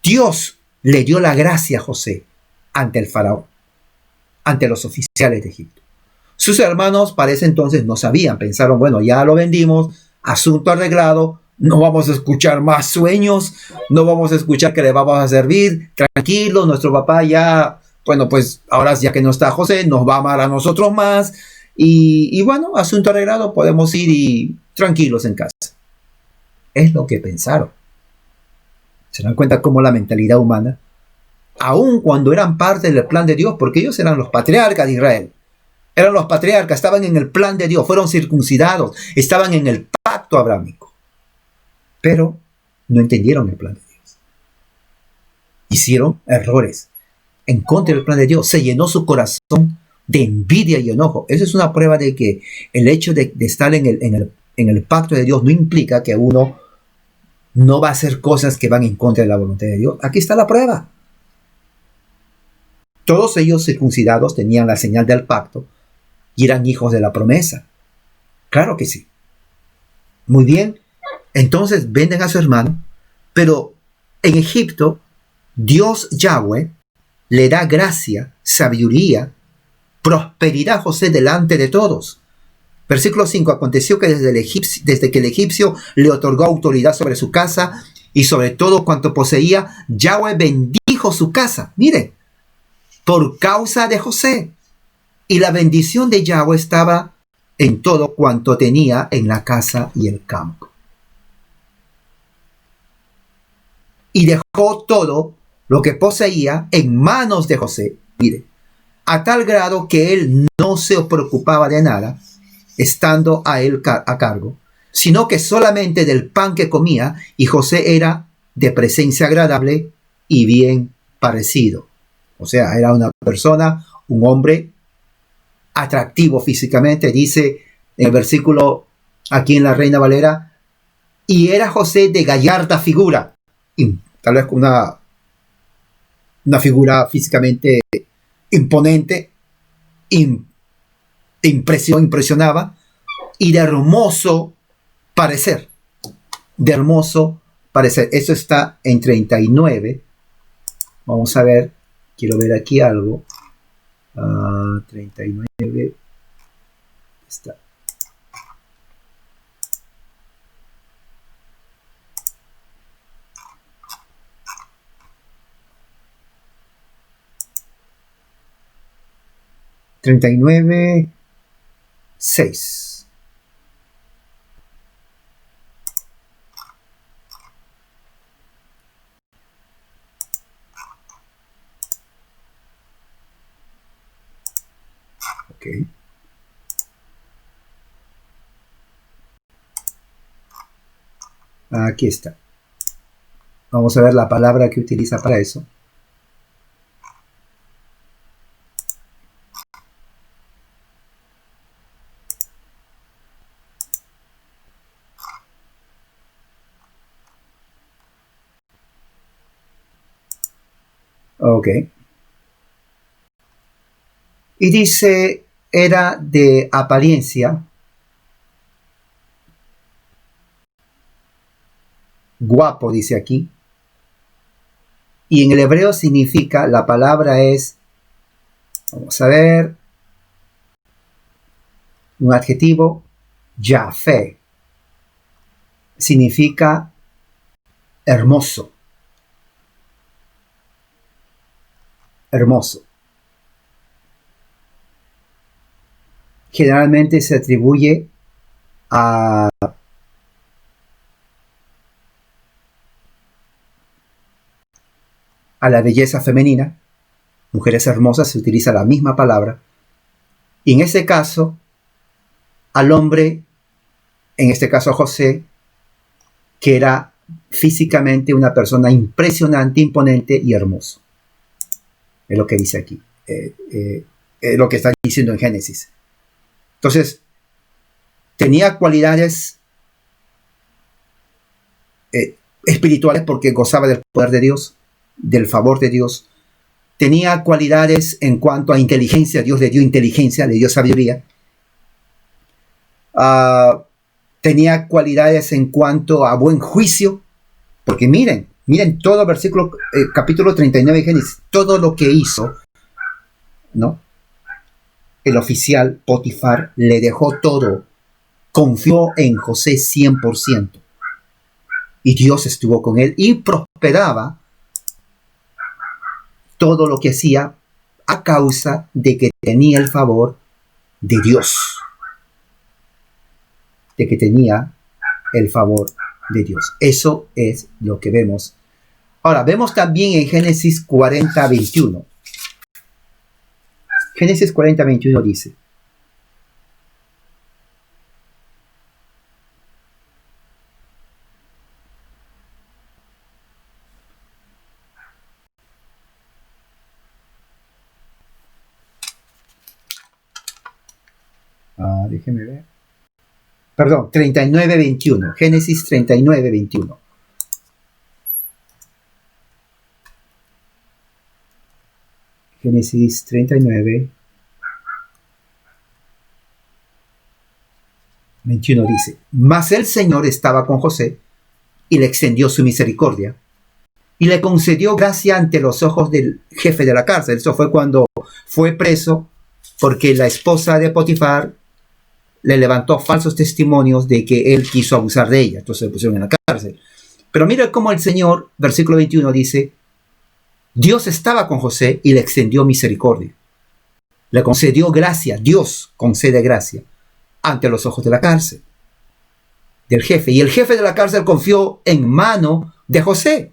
Speaker 1: Dios le dio la gracia a José ante el faraón, ante los oficiales de Egipto. Sus hermanos para ese entonces no sabían, pensaron, bueno, ya lo vendimos, asunto arreglado, no vamos a escuchar más sueños, no vamos a escuchar que le vamos a servir, tranquilo, nuestro papá ya, bueno, pues ahora ya que no está José, nos va a amar a nosotros más, y bueno, asunto arreglado, podemos ir y tranquilos en casa. Es lo que pensaron. ¿Se dan cuenta cómo la mentalidad humana, aun cuando eran parte del plan de Dios, porque ellos eran los patriarcas de Israel, eran los patriarcas, estaban en el plan de Dios, fueron circuncidados, estaban en el pacto abrámico, pero no entendieron el plan de Dios. Hicieron errores en contra del plan de Dios, se llenó su corazón de envidia y enojo. Esa es una prueba de que el hecho de estar en el pacto de Dios no implica que uno no va a hacer cosas que van en contra de la voluntad de Dios. Aquí está la prueba. Todos ellos circuncidados tenían la señal del pacto y eran hijos de la promesa. Claro que sí. Muy bien. Entonces venden a su hermano, pero en Egipto Dios Yahweh le da gracia, sabiduría, prosperidad a José delante de todos. Versículo 5. Aconteció que desde que el egipcio le otorgó autoridad sobre su casa y sobre todo cuanto poseía, Yahweh bendijo su casa. Mire, por causa de José. Y la bendición de Yahweh estaba en todo cuanto tenía en la casa y el campo. Y dejó todo lo que poseía en manos de José. Mire, a tal grado que él no se preocupaba de nada, estando a él a cargo, sino que solamente del pan que comía, y José era de presencia agradable y bien parecido. O sea, era una persona, un hombre atractivo físicamente. Dice en el versículo aquí en la Reina Valera, y era José de gallarda figura, y tal vez con una figura físicamente imponente, impresionaba, y de hermoso parecer, eso está en 39. Vamos a ver, quiero ver aquí algo. 39 está. $39, 6. Ok. Aquí está. Vamos a ver la palabra que utiliza para eso. Ok. Y dice, era de apariencia guapo, dice aquí. Y en el hebreo significa, la palabra es, vamos a ver, un adjetivo, yafé. Significa hermoso. Hermoso. Generalmente se atribuye a la belleza femenina. Mujeres hermosas, se utiliza la misma palabra. Y en este caso, al hombre, en este caso a José, que era físicamente una persona impresionante, imponente y hermoso. Es lo que dice aquí. Es lo que está diciendo en Génesis. Entonces, tenía cualidades espirituales porque gozaba del poder de Dios, del favor de Dios. Tenía cualidades en cuanto a inteligencia. Dios le dio inteligencia, le dio sabiduría. Tenía cualidades en cuanto a buen juicio, porque miren todo versículo, capítulo 39 de Génesis, todo lo que hizo, ¿no? El oficial Potifar le dejó todo, confió en José 100%, y Dios estuvo con él y prosperaba todo lo que hacía a causa de que tenía el favor de Dios. De que tenía el favor de Dios. Eso es lo que vemos. Ahora, vemos también en Génesis 40, 21. Génesis 40, 21 dice: déjeme ver. Perdón, 39, 21. Génesis 39, 21. Génesis 39, 21 dice: Mas el Señor estaba con José y le extendió su misericordia y le concedió gracia ante los ojos del jefe de la cárcel. Eso fue cuando fue preso, porque la esposa de Potifar le levantó falsos testimonios de que él quiso abusar de ella. Entonces le pusieron en la cárcel. Pero mira cómo el Señor, versículo 21 dice: Dios estaba con José y le extendió misericordia. Le concedió gracia. Dios concede gracia ante los ojos de la cárcel, del jefe. Y el jefe de la cárcel confió en mano de José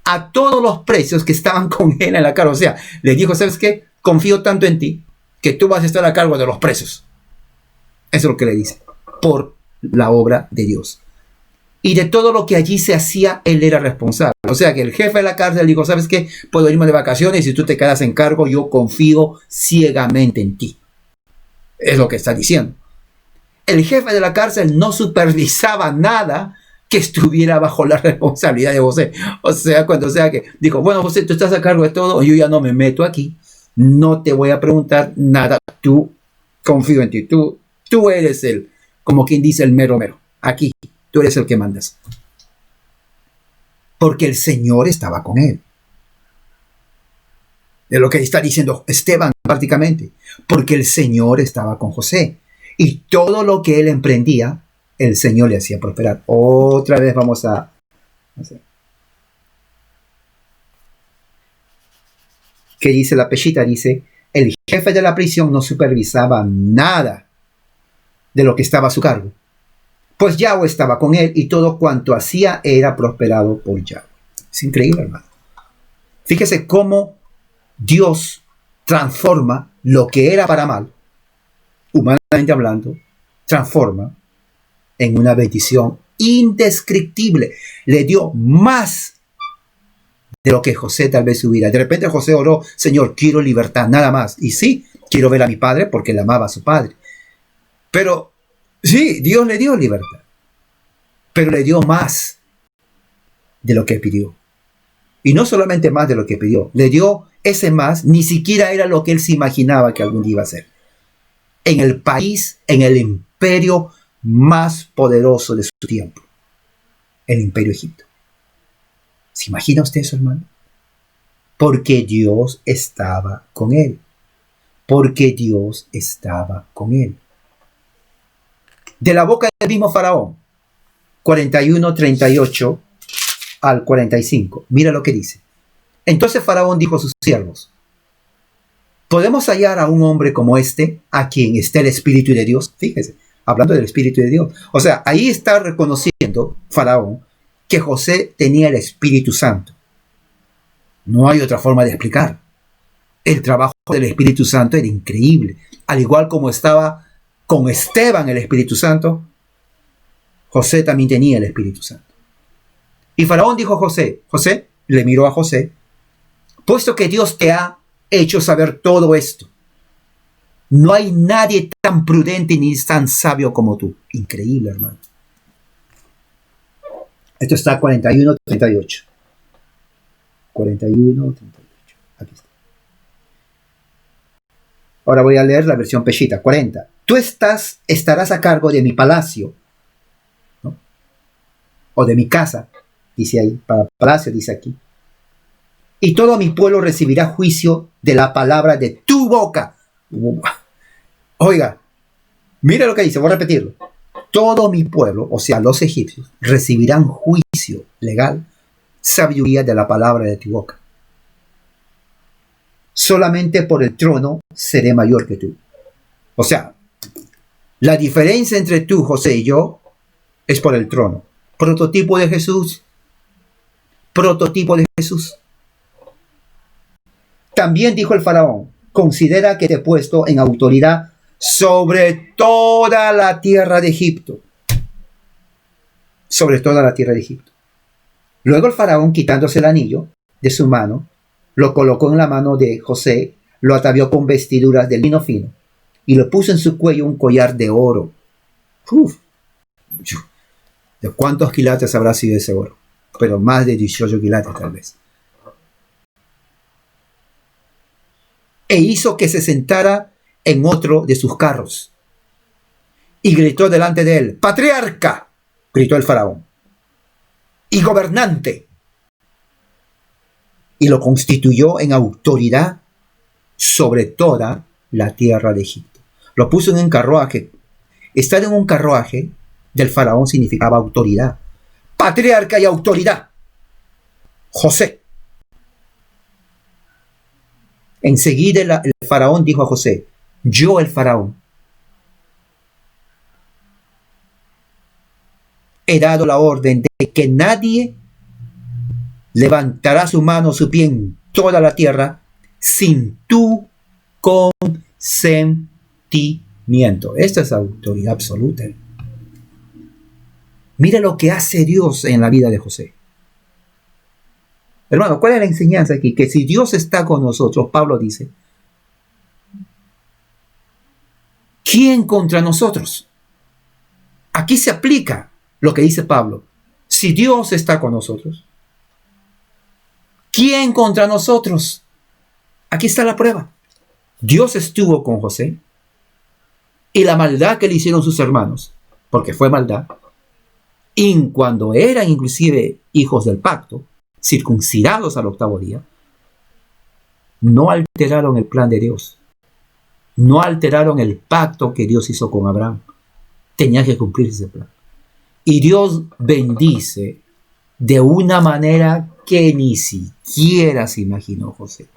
Speaker 1: a todos los presos que estaban con él en la cárcel. O sea, le dijo: ¿sabes qué? Confío tanto en ti que tú vas a estar a cargo de los presos. Eso es lo que le dice. Por la obra de Dios. Y de todo lo que allí se hacía, él era responsable. O sea que el jefe de la cárcel dijo: ¿sabes qué? Puedo irme de vacaciones y si tú te quedas en cargo, yo confío ciegamente en ti. Es lo que está diciendo. el jefe de la cárcel no supervisaba nada que estuviera bajo la responsabilidad de José. O sea, cuando sea que dijo, bueno, José, tú estás a cargo de todo, yo ya no me meto aquí, no te voy a preguntar nada, tú, confío en ti, tú eres el, como quien dice, el mero mero. Aquí, tú eres el que mandas. Porque el Señor estaba con él. Es lo que está diciendo Esteban prácticamente. Porque el Señor estaba con José. Y todo lo que él emprendía, el Señor le hacía prosperar. Otra vez vamos a hacer. ¿Qué dice la peshita? Dice, el jefe de la prisión no supervisaba nada de lo que estaba a su cargo, pues Yahweh estaba con él y todo cuanto hacía era prosperado por Yahweh. Es increíble, hermano. Fíjese cómo Dios transforma lo que era para mal, humanamente hablando, transforma en una bendición indescriptible. Le dio más de lo que José tal vez hubiera. De repente José oró, Señor, quiero libertad, nada más. Y sí, quiero ver a mi padre porque él amaba a su padre. Pero sí, Dios le dio libertad, pero le dio más de lo que pidió. Y no solamente más de lo que pidió, le dio ese más, ni siquiera era lo que él se imaginaba que algún día iba a ser. En el país, en el imperio más poderoso de su tiempo, el imperio Egipto. ¿Se imagina usted eso, hermano? Porque Dios estaba con él. Porque Dios estaba con él. De la boca del mismo Faraón, 41:38 al 45. Mira lo que dice. Entonces Faraón dijo a sus siervos, ¿podemos hallar a un hombre como este, a quien esté el Espíritu de Dios? Fíjese, hablando del Espíritu de Dios. O sea, ahí está reconociendo Faraón que José tenía el Espíritu Santo. No hay otra forma de explicar. El trabajo del Espíritu Santo era increíble. Al igual como estaba con Esteban el Espíritu Santo, José también tenía el Espíritu Santo. Y Faraón dijo a José, José, le miró a José, puesto que Dios te ha hecho saber todo esto, no hay nadie tan prudente ni tan sabio como tú. Increíble, hermano. Esto está 41:38. 41:38. Aquí está. Ahora voy a leer la versión peshita. 40. Tú estarás a cargo de mi palacio, ¿no? O de mi casa, dice ahí. Para palacio dice aquí. Y todo mi pueblo recibirá juicio de la palabra de tu boca. Oiga, mira lo que dice, voy a repetirlo. Todo mi pueblo, o sea, los egipcios, recibirán juicio legal, sabiduría de la palabra de tu boca. Solamente por el trono seré mayor que tú. O sea, la diferencia entre tú, José, y yo es por el trono. Prototipo de Jesús. Prototipo de Jesús. También dijo el faraón, considera que te he puesto en autoridad sobre toda la tierra de Egipto. Sobre toda la tierra de Egipto. Luego el faraón, quitándose el anillo de su mano, lo colocó en la mano de José, lo atavió con vestiduras de lino fino y le puso en su cuello un collar de oro. Uf. ¿De cuántos quilates habrá sido ese oro? Pero más de 18 quilates tal vez. E hizo que se sentara en otro de sus carros. Y gritó delante de él, ¡patriarca! Gritó el faraón. Y gobernante. Y lo constituyó en autoridad sobre toda la tierra de Egipto. Lo puso en un carruaje. Estar en un carruaje del faraón significaba autoridad. Patriarca y autoridad. José. Enseguida el faraón dijo a José, yo el faraón he dado la orden de que nadie levantará su mano o su pie en toda la tierra sin tu consentimiento. Esta es autoridad absoluta. Mira lo que hace Dios en la vida de José. Hermano, ¿cuál es la enseñanza aquí? Que si Dios está con nosotros, Pablo dice, ¿quién contra nosotros? Aquí se aplica lo que dice Pablo. Si Dios está con nosotros, ¿quién contra nosotros? Aquí está la prueba. Dios estuvo con José y la maldad que le hicieron sus hermanos, porque fue maldad, y cuando eran inclusive hijos del pacto, circuncidados al 8º día, no alteraron el plan de Dios, no alteraron el pacto que Dios hizo con Abraham. Tenía que cumplir ese plan. Y Dios bendice de una manera que ni siquiera se imaginó José.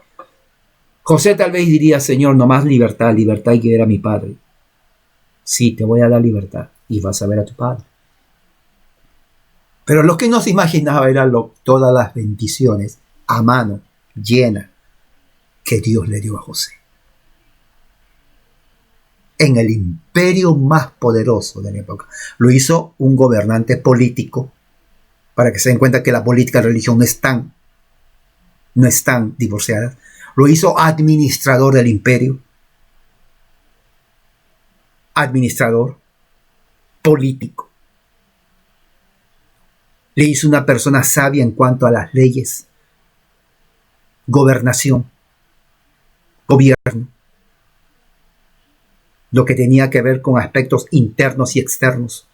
Speaker 1: José tal vez diría, Señor, nomás libertad, libertad y que ver a mi padre. Sí, te voy a dar libertad y vas a ver a tu padre. Pero lo que no se imaginaba eran todas las bendiciones a mano llena que Dios le dio a José. En el imperio más poderoso de la época. Lo hizo un gobernante político, para que se den cuenta que la política y la religión no están divorciadas. Lo hizo administrador del imperio, administrador político. Le hizo una persona sabia en cuanto a las leyes, gobernación, gobierno, lo que tenía que ver con aspectos internos y externos,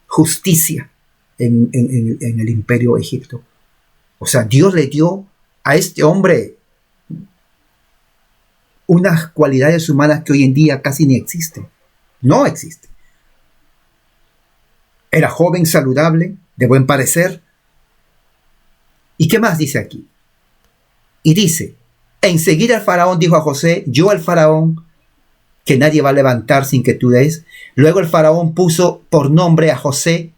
Speaker 1: justicia en el imperio Egipto. O sea, Dios le dio a este hombre unas cualidades humanas que hoy en día casi ni existen. No existen. Era joven, saludable, de buen parecer. ¿Y qué más dice aquí? Y dice, enseguida el faraón dijo a José, yo el faraón, que nadie va a levantar sin que tú des. Luego el faraón puso por nombre a José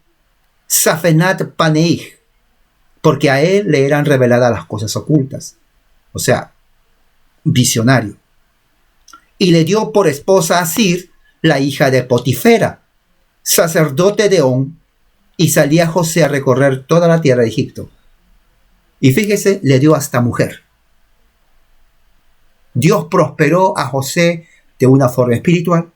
Speaker 1: Safenat Paneij, porque a él le eran reveladas las cosas ocultas. O sea, visionario. Y le dio por esposa a Sir, la hija de Potifera, sacerdote de On, y salía José a recorrer toda la tierra de Egipto. Y fíjese, le dio hasta mujer. Dios prosperó a José de una forma espiritual.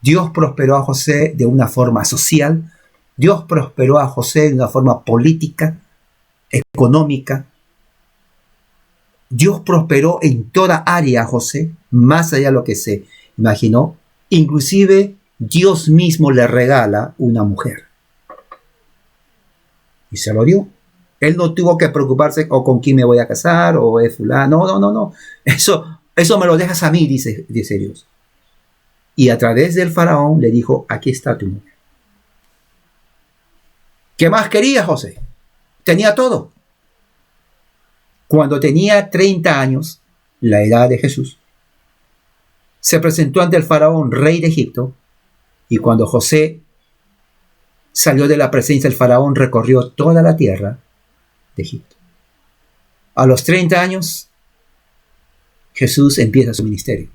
Speaker 1: Dios prosperó a José de una forma social. Dios prosperó a José de una forma política, económica. Dios prosperó en toda área a José, más allá de lo que se imaginó. Inclusive Dios mismo le regala una mujer. Y se lo dio. Él no tuvo que preocuparse o con quién me voy a casar o es fulano. No. Eso me lo dejas a mí, dice Dios. Y a través del faraón le dijo, aquí está tu mujer. ¿Qué más quería José? Tenía todo. Cuando tenía 30 años, la edad de Jesús, se presentó ante el faraón, rey de Egipto, y cuando José salió de la presencia del faraón, recorrió toda la tierra de Egipto. A los 30 años, Jesús empieza su ministerio.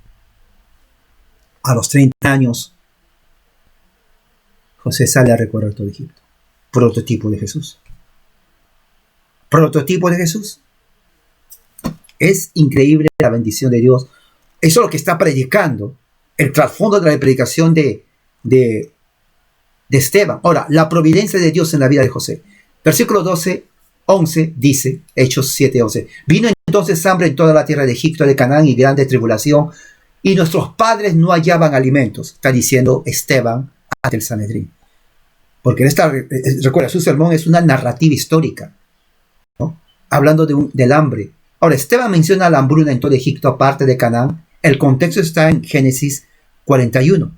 Speaker 1: A los 30 años, José sale a recorrer todo Egipto. Prototipo de Jesús. Prototipo de Jesús. Es increíble la bendición de Dios. Eso es lo que está predicando. El trasfondo de la predicación de Esteban. Ahora, la providencia de Dios en la vida de José. Versículo 11 dice, Hechos 7:11. Vino entonces hambre en toda la tierra de Egipto, de Canaán, y grande tribulación, y nuestros padres no hallaban alimentos. Está diciendo Esteban ante el Sanedrín. Porque recuerda, su sermón es una narrativa histórica, ¿no? Hablando del hambre. Ahora, Esteban menciona la hambruna en todo Egipto, aparte de Canaán. El contexto está en Génesis 41.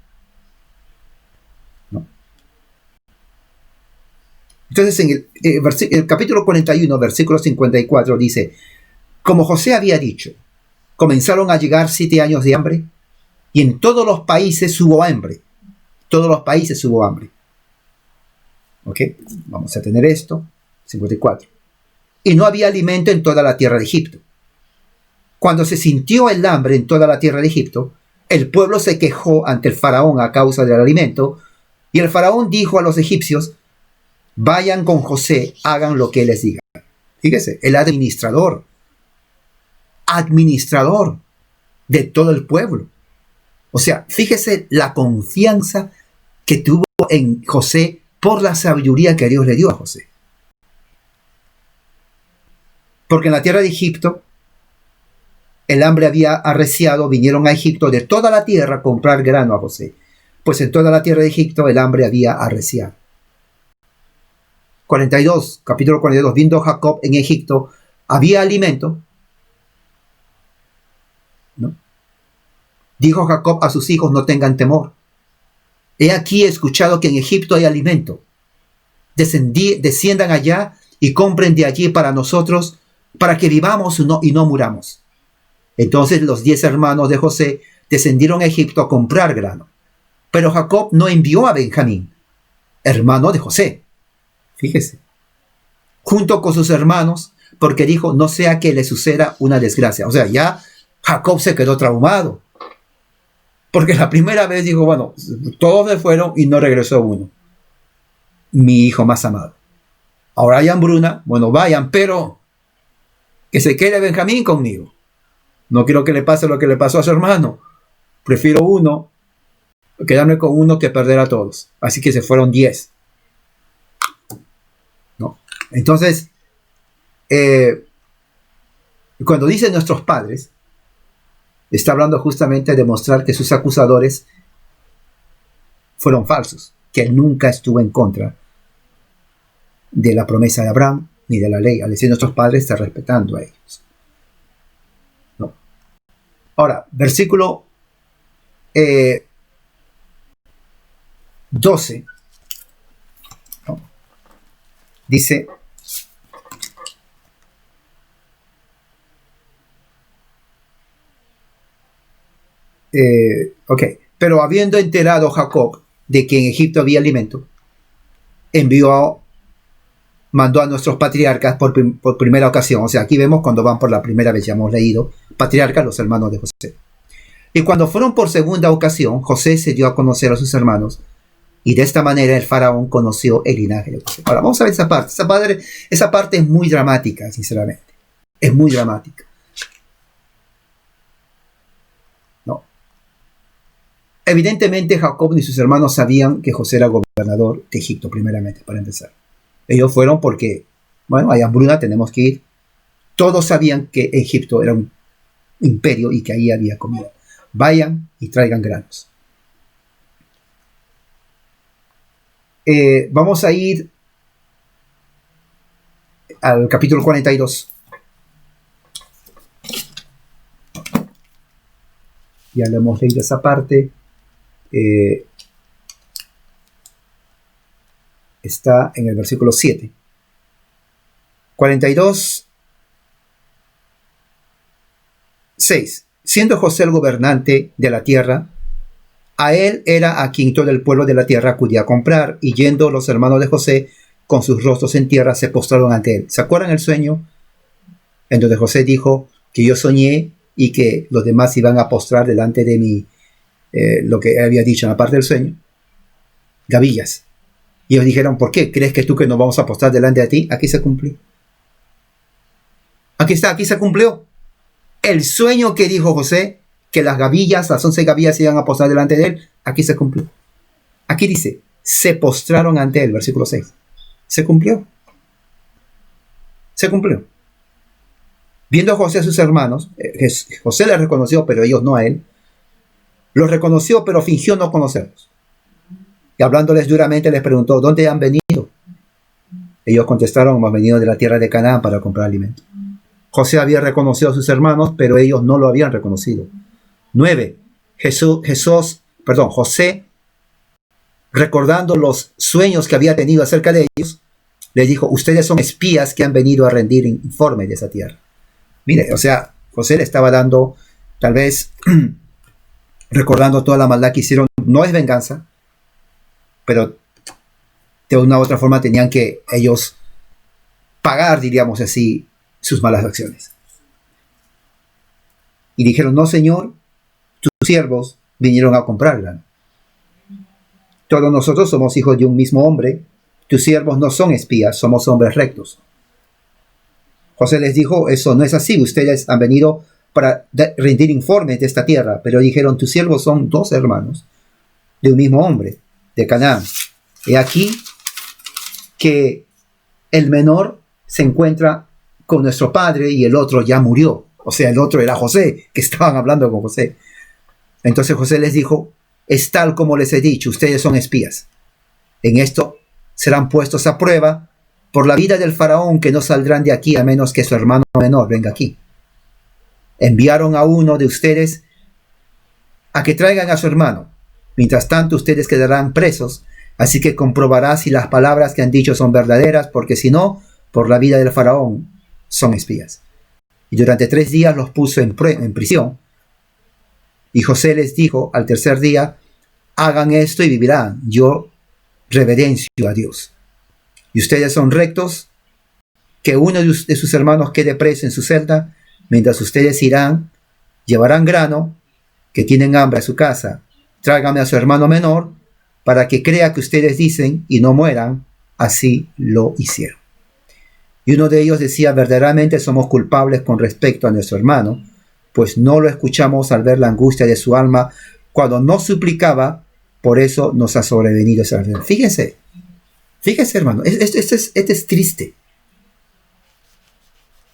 Speaker 1: ¿No? Entonces, en el capítulo 41, versículo 54, dice, como José había dicho, comenzaron a llegar 7 años de hambre, y en todos los países hubo hambre. Todos los países hubo hambre. ¿Ok? Vamos a tener esto. 54. Y no había alimento en toda la tierra de Egipto. Cuando se sintió el hambre en toda la tierra de Egipto, el pueblo se quejó ante el faraón a causa del alimento, y el faraón dijo a los egipcios, vayan con José, hagan lo que él les diga. Fíjese, el administrador de todo el pueblo. O sea, fíjese la confianza que tuvo confió en José por la sabiduría que Dios le dio a José. Porque en la tierra de Egipto el hambre había arreciado, vinieron a Egipto de toda la tierra a comprar grano a José. Pues en toda la tierra de Egipto el hambre había arreciado. 42, capítulo 42, viendo Jacob en Egipto, había alimento, ¿no? Dijo Jacob a sus hijos, no tengan temor. He aquí escuchado que en Egipto hay alimento. Desciendan allá y compren de allí para nosotros, para que vivamos y no muramos. Entonces los 10 hermanos de José descendieron a Egipto a comprar grano. Pero Jacob no envió a Benjamín, hermano de José, fíjese, junto con sus hermanos, porque dijo, no sea que le suceda una desgracia. O sea, ya Jacob se quedó traumado. Porque la primera vez dijo, bueno, todos se fueron y no regresó uno. Mi hijo más amado. Ahora hay hambruna, bueno, vayan, pero que se quede Benjamín conmigo. No quiero que le pase lo que le pasó a su hermano. Prefiero quedarme con uno que perder a todos. Así que se fueron 10. ¿No? Entonces, cuando dice nuestros padres, está hablando justamente de mostrar que sus acusadores fueron falsos, que él nunca estuvo en contra de la promesa de Abraham ni de la ley. Al decir nuestros padres, está respetando a ellos. ¿No? Ahora, versículo 12, ¿no? Dice, pero habiendo enterado Jacob de que en Egipto había alimento, mandó a nuestros patriarcas por primera ocasión. O sea, aquí vemos cuando van por la primera vez, ya hemos leído, patriarcas, los hermanos de José. Y cuando fueron por segunda ocasión, José se dio a conocer a sus hermanos, y de esta manera el faraón conoció el linaje de José. Ahora, vamos a ver esa parte. Esa parte es muy dramática, sinceramente. Es muy dramática. No. Evidentemente, Jacob ni sus hermanos sabían que José era gobernador de Egipto, primeramente, para empezar. Ellos fueron porque, bueno, hay hambruna, tenemos que ir. Todos sabían que Egipto era un imperio y que ahí había comida. Vayan y traigan granos. Vamos a ir al capítulo 42. Ya lo hemos leído esa parte. Está en el versículo 7. 42, 6. Siendo José el gobernante de la tierra, a él era a quien todo el pueblo de la tierra acudía a comprar, y yendo los hermanos de José con sus rostros en tierra se postraron ante él. ¿Se acuerdan el sueño? En donde José dijo que yo soñé y que los demás iban a postrar delante de mí, lo que había dicho en la parte del sueño, gavillas. Y ellos dijeron, ¿por qué? ¿Crees que tú que nos vamos a postrar delante de ti? Aquí se cumplió. Aquí está, aquí se cumplió. El sueño que dijo José, que las gavillas, las 11 gavillas iban a postrar delante de él, aquí se cumplió. Aquí dice, se postraron ante él, versículo 6. Se cumplió. Se cumplió. Viendo a José a sus hermanos, José les reconoció, pero ellos no a él. Los reconoció, pero fingió no conocerlos. Y hablándoles duramente les preguntó, ¿dónde han venido? Ellos contestaron, hemos venido de la tierra de Canaán para comprar alimento. José había reconocido a sus hermanos, pero ellos no lo habían reconocido. 9. José, recordando los sueños que había tenido acerca de ellos, les dijo, ustedes son espías que han venido a rendir informe de esa tierra. Mire, o sea, José le estaba dando, tal vez, recordando toda la maldad que hicieron. No es venganza, pero de una u otra forma tenían que ellos pagar, diríamos así, sus malas acciones. Y dijeron, no, Señor, tus siervos vinieron a comprar grano. Todos nosotros somos hijos de un mismo hombre. Tus siervos no son espías, somos hombres rectos. José les dijo, eso no es así. Ustedes han venido para rendir informes de esta tierra. Pero dijeron, tus siervos son 2 hermanos de un mismo hombre, de Canaán. He aquí que el menor se encuentra con nuestro padre y el otro ya murió. O sea, el otro era José, que estaban hablando con José. Entonces José les dijo, es tal como les he dicho, ustedes son espías. En esto serán puestos a prueba por la vida del faraón, que no saldrán de aquí a menos que su hermano menor venga aquí. Enviaron a uno de ustedes a que traigan a su hermano. Mientras tanto, ustedes quedarán presos, así que comprobará si las palabras que han dicho son verdaderas, porque si no, por la vida del faraón, son espías. Y durante 3 días los puso en prisión. Y José les dijo al tercer día, hagan esto y vivirán. Yo reverencio a Dios. Y ustedes son rectos, que uno de sus hermanos quede preso en su celda, mientras ustedes irán, llevarán grano, que tienen hambre a su casa, tráigame a su hermano menor, para que crea que ustedes dicen y no mueran. Así lo hicieron. Y uno de ellos decía, verdaderamente somos culpables con respecto a nuestro hermano, pues no lo escuchamos al ver la angustia de su alma cuando nos suplicaba, por eso nos ha sobrevenido esa enfermedad. Fíjense, hermano, este es triste.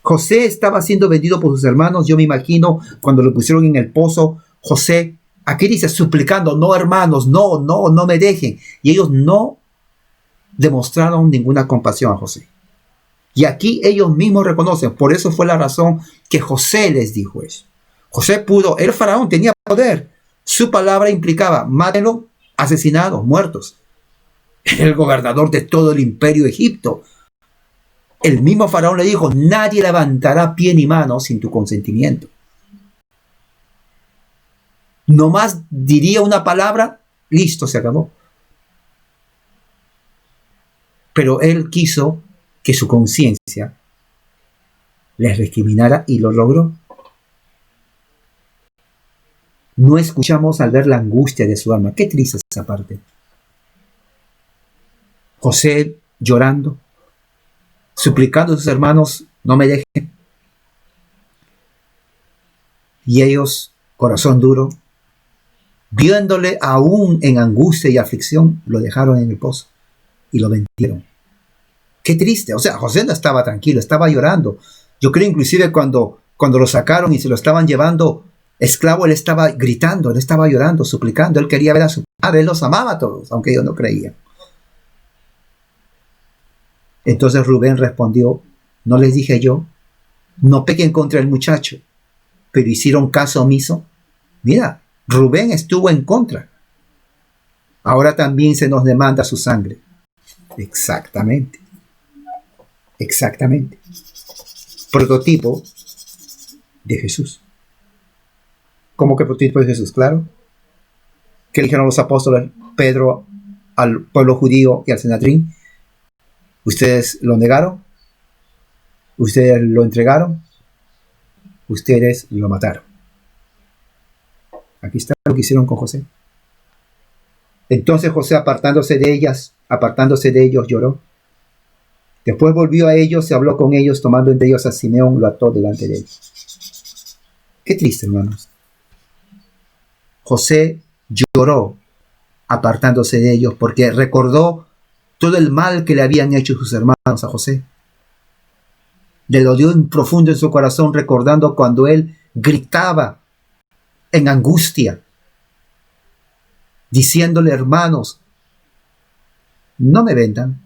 Speaker 1: José estaba siendo vendido por sus hermanos. Yo me imagino cuando lo pusieron en el pozo, José, aquí dice, suplicando, no hermanos, no me dejen. Y ellos no demostraron ninguna compasión a José. Y aquí ellos mismos reconocen, por eso fue la razón que José les dijo eso. José pudo, el faraón tenía poder. Su palabra implicaba, mátenlo, asesinados, muertos. Era el gobernador de todo el imperio de Egipto. El mismo faraón le dijo, nadie levantará pie ni mano sin tu consentimiento. Nomás diría una palabra, listo, se acabó. Pero él quiso que su conciencia les recriminara y lo logró. No escuchamos al ver la angustia de su alma. Qué triste es esa parte. José llorando, suplicando a sus hermanos, no me dejen. Y ellos, corazón duro, viéndole aún en angustia y aflicción, lo dejaron en el pozo y lo vendieron. Qué triste. O sea, José no estaba tranquilo, estaba llorando. Yo creo inclusive cuando lo sacaron y se lo estaban llevando esclavo, él estaba gritando, él estaba llorando, suplicando. Él quería ver a su padre, él los amaba a todos, aunque ellos no creían. Entonces Rubén respondió, ¿no les dije yo? No pequen contra el muchacho, pero hicieron caso omiso. Mira, Rubén estuvo en contra. Ahora también se nos demanda su sangre. Exactamente. Prototipo de Jesús. ¿Cómo que prototipo de Jesús? Claro. ¿Qué dijeron los apóstoles Pedro al pueblo judío y al Sanedrín? Ustedes lo negaron, ustedes lo entregaron, ustedes lo mataron. Aquí está lo que hicieron con José. Entonces José, apartándose de ellos, lloró. Después volvió a ellos y habló con ellos, tomando entre ellos a Simeón, lo ató delante de ellos. Qué triste, hermanos. José lloró apartándose de ellos porque recordó todo el mal que le habían hecho sus hermanos a José. Le dolió en profundo en su corazón, recordando cuando él gritaba en angustia, diciéndole, hermanos, no me vendan,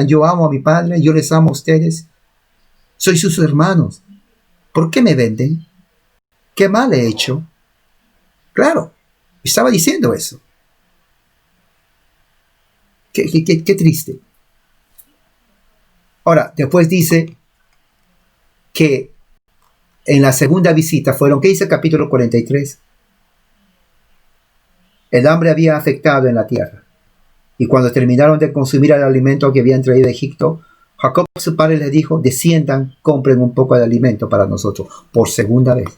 Speaker 1: yo amo a mi padre, yo les amo a ustedes, soy sus hermanos, ¿por qué me venden? ¿Qué mal he hecho? Claro, estaba diciendo eso. Qué triste. Ahora, después dice que en la segunda visita fueron, ¿qué dice el capítulo 43? El hambre había afectado en la tierra. Y cuando terminaron de consumir el alimento que habían traído de Egipto, Jacob, su padre, les dijo, desciendan, compren un poco de alimento para nosotros, por segunda vez.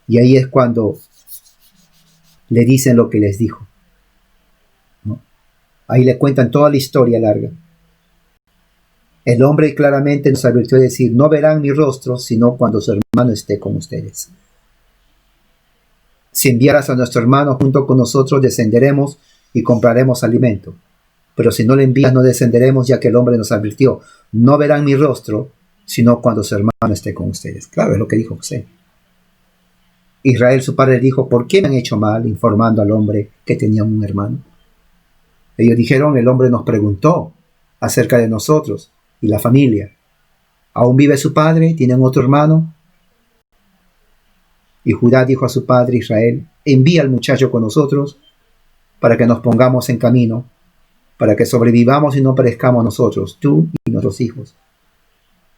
Speaker 1: Y ahí es cuando le dicen lo que les dijo, ¿no? Ahí le cuentan toda la historia larga. El hombre claramente nos advirtió de decir, no verán mi rostro, sino cuando su hermano esté con ustedes. Si enviaras a nuestro hermano junto con nosotros, descenderemos y compraremos alimento. Pero si no le envías, no descenderemos, ya que el hombre nos advirtió: no verán mi rostro, sino cuando su hermano esté con ustedes. Claro, es lo que dijo José. Israel, su padre, dijo: ¿por qué me han hecho mal informando al hombre que tenía un hermano? Ellos dijeron: el hombre nos preguntó acerca de nosotros y la familia. ¿Aún vive su padre? ¿Tienen otro hermano? Y Judá dijo a su padre Israel: envía al muchacho con nosotros para que nos pongamos en camino, para que sobrevivamos y no perezcamos nosotros, tú y nuestros hijos.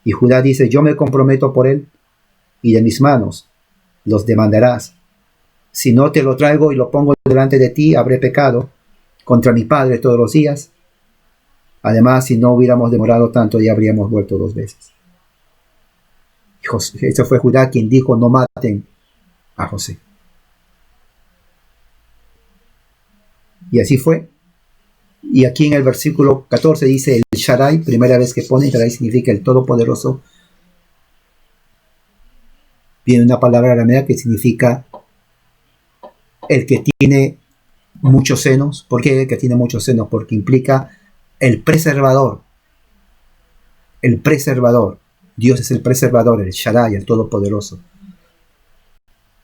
Speaker 1: Y Judá dice: yo me comprometo por él, y de mis manos los demandarás. Si no te lo traigo y lo pongo delante de ti, habré pecado contra mi padre todos los días. Además, si no hubiéramos demorado tanto, ya habríamos vuelto 2 veces. Eso fue Judá quien dijo: no maten a José. Y así fue. Y aquí en el versículo 14 dice el Shaddai, primera vez que pone Shaddai significa el Todopoderoso. Viene una palabra aramea que significa el que tiene muchos senos. ¿Por qué el que tiene muchos senos? Porque implica el preservador. El preservador. Dios es el preservador, el Shaddai, el Todopoderoso.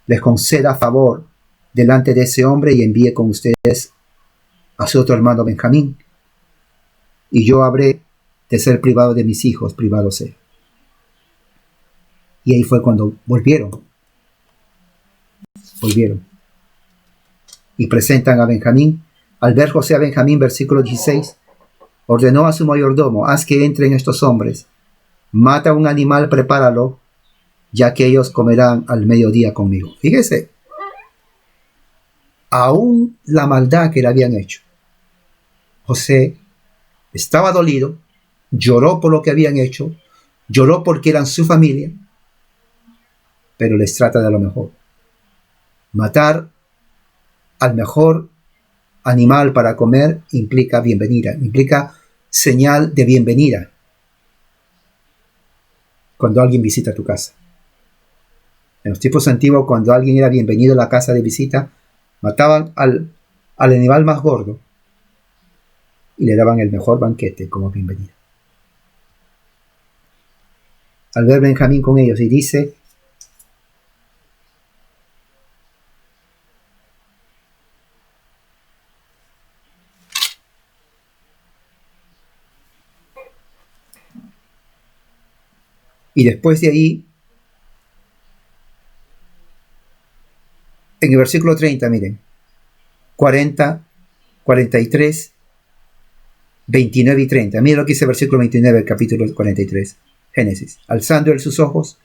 Speaker 1: Les conceda favor delante de ese hombre y envíe con ustedes a su otro hermano Benjamín, y yo habré de ser privado de mis hijos, privado sea. Y ahí fue cuando volvieron. Y presentan a Benjamín. Al ver José a Benjamín, versículo 16, ordenó a su mayordomo: haz que entren estos hombres, mata un animal, prepáralo, ya que ellos comerán al mediodía conmigo. Fíjese, aún la maldad que le habían hecho, José estaba dolido, lloró por lo que habían hecho, lloró porque eran su familia, pero les trata de lo mejor. Matar al mejor animal para comer implica bienvenida, implica señal de bienvenida cuando alguien visita tu casa. En los tiempos antiguos, cuando alguien era bienvenido a la casa de visita, mataban al animal más gordo y le daban el mejor banquete como bienvenida. Al ver Benjamín con ellos, y dice: y después de ahí, en el versículo 30, miren, 40, 43, 29 y 30. Miren lo que dice el versículo 29 del capítulo 43, Génesis. Alzando él sus ojos,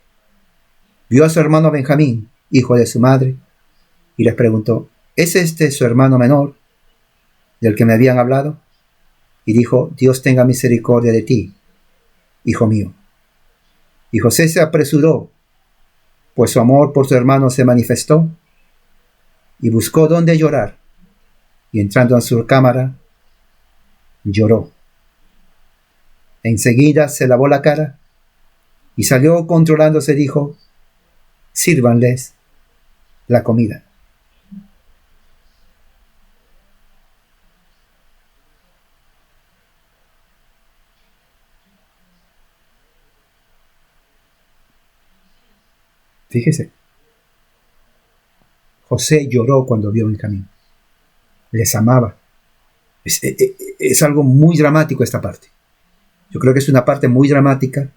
Speaker 1: vio a su hermano Benjamín, hijo de su madre, y les preguntó: ¿es este su hermano menor del que me habían hablado? Y dijo: Dios tenga misericordia de ti, hijo mío. Y José se apresuró, pues su amor por su hermano se manifestó, y buscó dónde llorar, y entrando en su cámara, lloró. Enseguida se lavó la cara, y salió controlándose, dijo: sírvanles la comida. Fíjese, José lloró cuando vio a Benjamín. Les amaba. Es algo muy dramático esta parte. Yo creo que es una parte muy dramática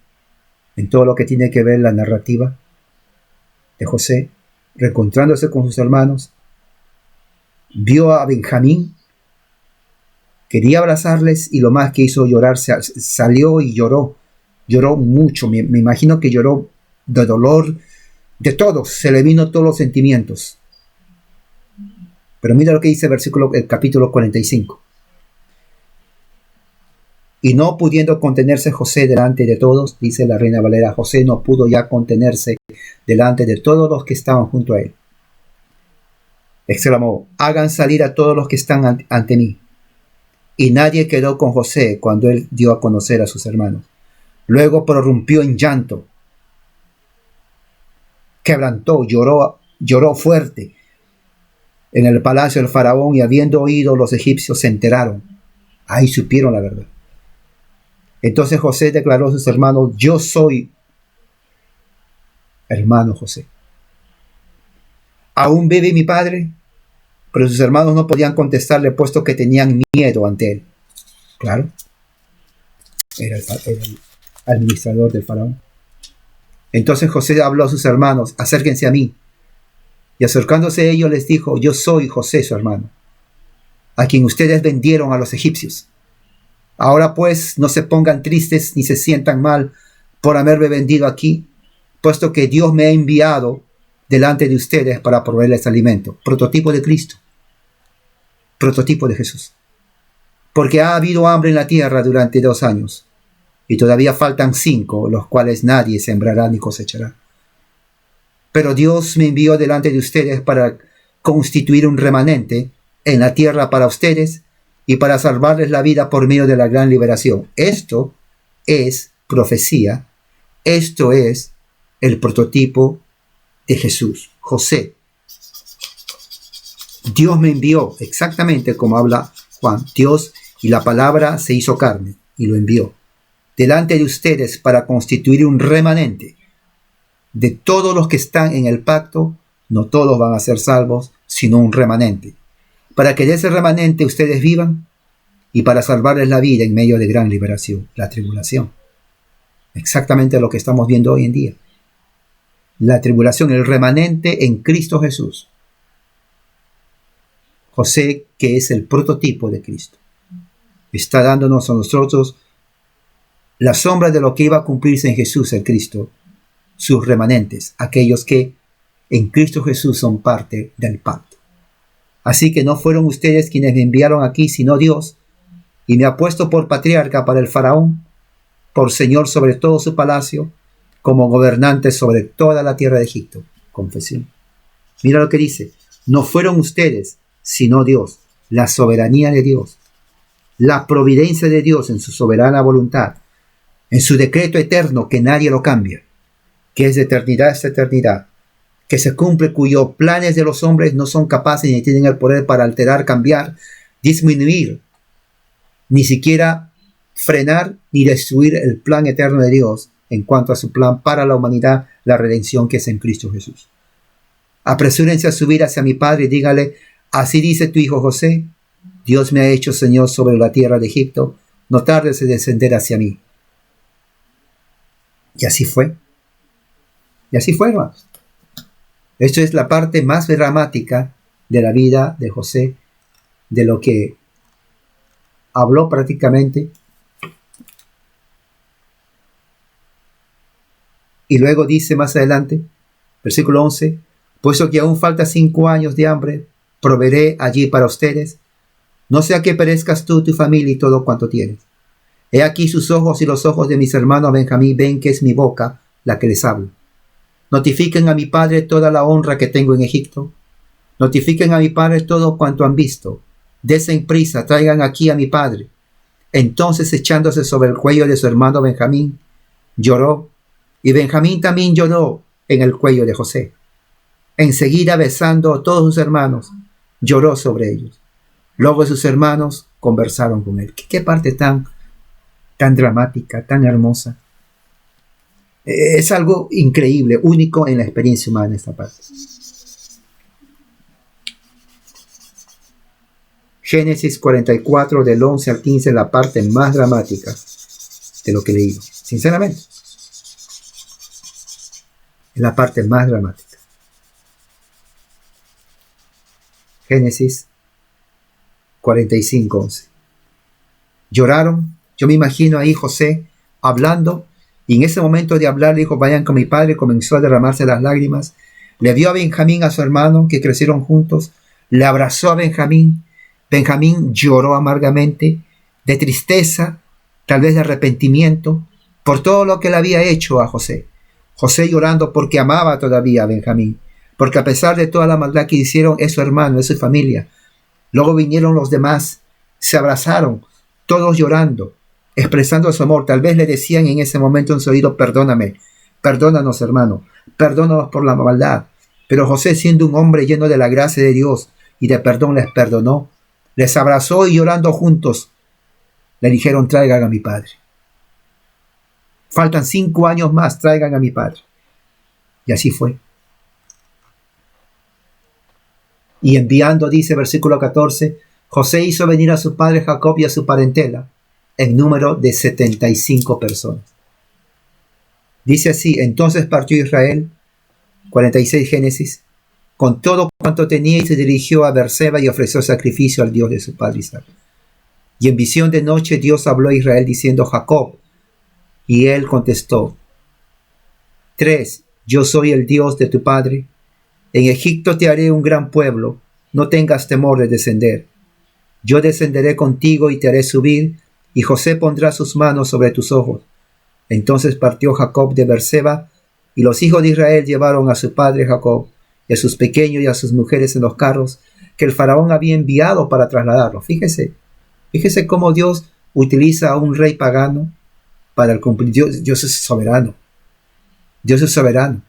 Speaker 1: en todo lo que tiene que ver la narrativa de José, reencontrándose con sus hermanos. Vio a Benjamín, quería abrazarles, y lo más que hizo llorar, salió y lloró mucho. Me imagino que lloró de dolor, de todo, se le vino todos los sentimientos. Pero mira lo que dice el capítulo 45. Y no pudiendo contenerse José delante de todos, dice la Reina Valera, José no pudo ya contenerse delante de todos los que estaban junto a él. Exclamó: hagan salir a todos los que están ante mí. Y nadie quedó con José cuando él dio a conocer a sus hermanos. Luego prorrumpió en llanto, quebrantó, lloró fuerte, en el palacio del faraón, y habiendo oído los egipcios se enteraron. Ahí supieron la verdad. Entonces José declaró a sus hermanos: yo soy hermano José. ¿Aún vive mi padre? Pero sus hermanos no podían contestarle, puesto que tenían miedo ante él. Claro, era el administrador del faraón. Entonces José habló a sus hermanos: acérquense a mí. Y acercándose a ellos les dijo: yo soy José, su hermano, a quien ustedes vendieron a los egipcios. Ahora pues no se pongan tristes ni se sientan mal por haberme vendido aquí, puesto que Dios me ha enviado delante de ustedes para proveerles alimento. Prototipo de Cristo. Prototipo de Jesús. Porque ha habido hambre en la tierra durante 2 años, y todavía faltan 5, los cuales nadie sembrará ni cosechará. Pero Dios me envió delante de ustedes para constituir un remanente en la tierra para ustedes y para salvarles la vida por medio de la gran liberación. Esto es profecía. Esto es el prototipo de Jesús, José. Dios me envió, exactamente como habla Juan. Dios y la palabra se hizo carne y lo envió delante de ustedes para constituir un remanente. De todos los que están en el pacto, no todos van a ser salvos, sino un remanente. Para que de ese remanente ustedes vivan y para salvarles la vida en medio de gran liberación, la tribulación. Exactamente lo que estamos viendo hoy en día. La tribulación, el remanente en Cristo Jesús. José, que es el prototipo de Cristo, está dándonos a nosotros la sombra de lo que iba a cumplirse en Jesús, el Cristo, sus remanentes, aquellos que en Cristo Jesús son parte del pacto. Así que no fueron ustedes quienes me enviaron aquí, sino Dios, y me ha puesto por patriarca para el faraón, por señor sobre todo su palacio, como gobernante sobre toda la tierra de Egipto. Confesión. Mira lo que dice: no fueron ustedes, sino Dios, la soberanía de Dios, la providencia de Dios en su soberana voluntad, en su decreto eterno que nadie lo cambia, que es de eternidad hasta eternidad, que se cumple, cuyos planes de los hombres no son capaces ni tienen el poder para alterar, cambiar, disminuir, ni siquiera frenar ni destruir el plan eterno de Dios en cuanto a su plan para la humanidad, la redención que es en Cristo Jesús. Apresúrense a subir hacia mi padre y dígale: así dice tu hijo José, Dios me ha hecho Señor sobre la tierra de Egipto, no tardes en descender hacia mí. Y así fue. Y así fue, hermanos. Esto es la parte más dramática de la vida de José, de lo que habló prácticamente. Y luego dice más adelante, versículo 11, puesto que aún falta 5 años de hambre, proveeré allí para ustedes, no sea que perezcas tú, tu familia y todo cuanto tienes. He aquí sus ojos y los ojos de mis hermanos Benjamín ven que es mi boca la que les habla. Notifiquen a mi padre toda la honra que tengo en Egipto. Notifiquen a mi padre todo cuanto han visto. Desen prisa, traigan aquí a mi padre. Entonces, echándose sobre el cuello de su hermano Benjamín, lloró, y Benjamín también lloró en el cuello de José. Enseguida, besando a todos sus hermanos, lloró sobre ellos. Luego sus hermanos conversaron con él. ¿Qué parte tan dramática, tan hermosa? Es algo increíble, único en la experiencia humana esta parte. Génesis 44, del 11 al 15, la parte más dramática de lo que he leído. Sinceramente, es la parte más dramática. Génesis 45, 11. Lloraron. Yo me imagino ahí José hablando, y en ese momento de hablar le dijo: vayan con mi padre. Comenzó a derramarse las lágrimas. Le dio a Benjamín, a su hermano, que crecieron juntos. Le abrazó a Benjamín. Benjamín lloró amargamente, de tristeza, tal vez de arrepentimiento, por todo lo que le había hecho a José. José llorando porque amaba todavía a Benjamín, porque a pesar de toda la maldad que hicieron, es su hermano, es su familia. Luego vinieron los demás, se abrazaron, todos llorando, expresando su amor. Tal vez le decían en ese momento en su oído: perdóname, perdónanos, hermano, perdónanos por la maldad. Pero José, siendo un hombre lleno de la gracia de Dios, y de perdón les perdonó. Les abrazó y llorando juntos le dijeron: traigan a mi padre. Faltan 5 años más, traigan a mi padre. Y así fue. Y enviando, dice versículo 14, José hizo venir a su padre Jacob y a su parentela, en número de 75 personas. Dice así: entonces partió Israel, 46 Génesis, con todo cuanto tenía, y se dirigió a Beerseba y ofreció sacrificio al Dios de su padre Isaac. Y en visión de noche Dios habló a Israel diciendo: Jacob. Y él contestó: 3. Yo soy el Dios de tu padre. En Egipto te haré un gran pueblo, no tengas temor de descender. Yo descenderé contigo y te haré subir, y José pondrá sus manos sobre tus ojos. Entonces partió Jacob de Beerseba, y los hijos de Israel llevaron a su padre Jacob, y a sus pequeños y a sus mujeres en los carros que el faraón había enviado para trasladarlos. Fíjese cómo Dios utiliza a un rey pagano para el cumplir. Dios es soberano. Dios es soberano.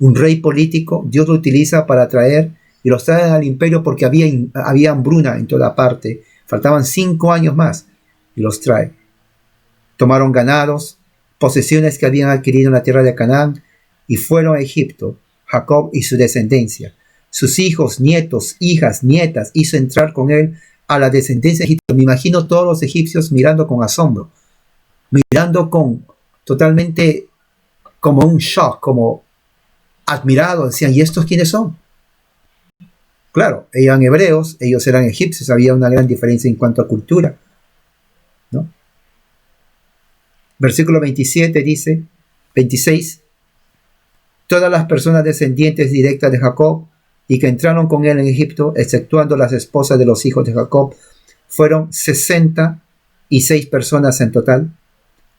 Speaker 1: Un rey político, Dios lo utiliza para traer, y los traen al imperio porque había hambruna en toda parte. Faltaban 5 años más, y los trae. Tomaron ganados, posesiones que habían adquirido en la tierra de Canaán, y fueron a Egipto, Jacob y su descendencia. Sus hijos, nietos, hijas, nietas, hizo entrar con él a la descendencia de Egipto. Me imagino todos los egipcios mirando con asombro, mirando con totalmente como un shock, como admirado. Decían: ¿y estos quiénes son? Claro, eran hebreos, ellos eran egipcios, había una gran diferencia en cuanto a cultura, ¿no? Versículo 27 dice, 26, todas las personas descendientes directas de Jacob y que entraron con él en Egipto, exceptuando las esposas de los hijos de Jacob, fueron 66 personas en total.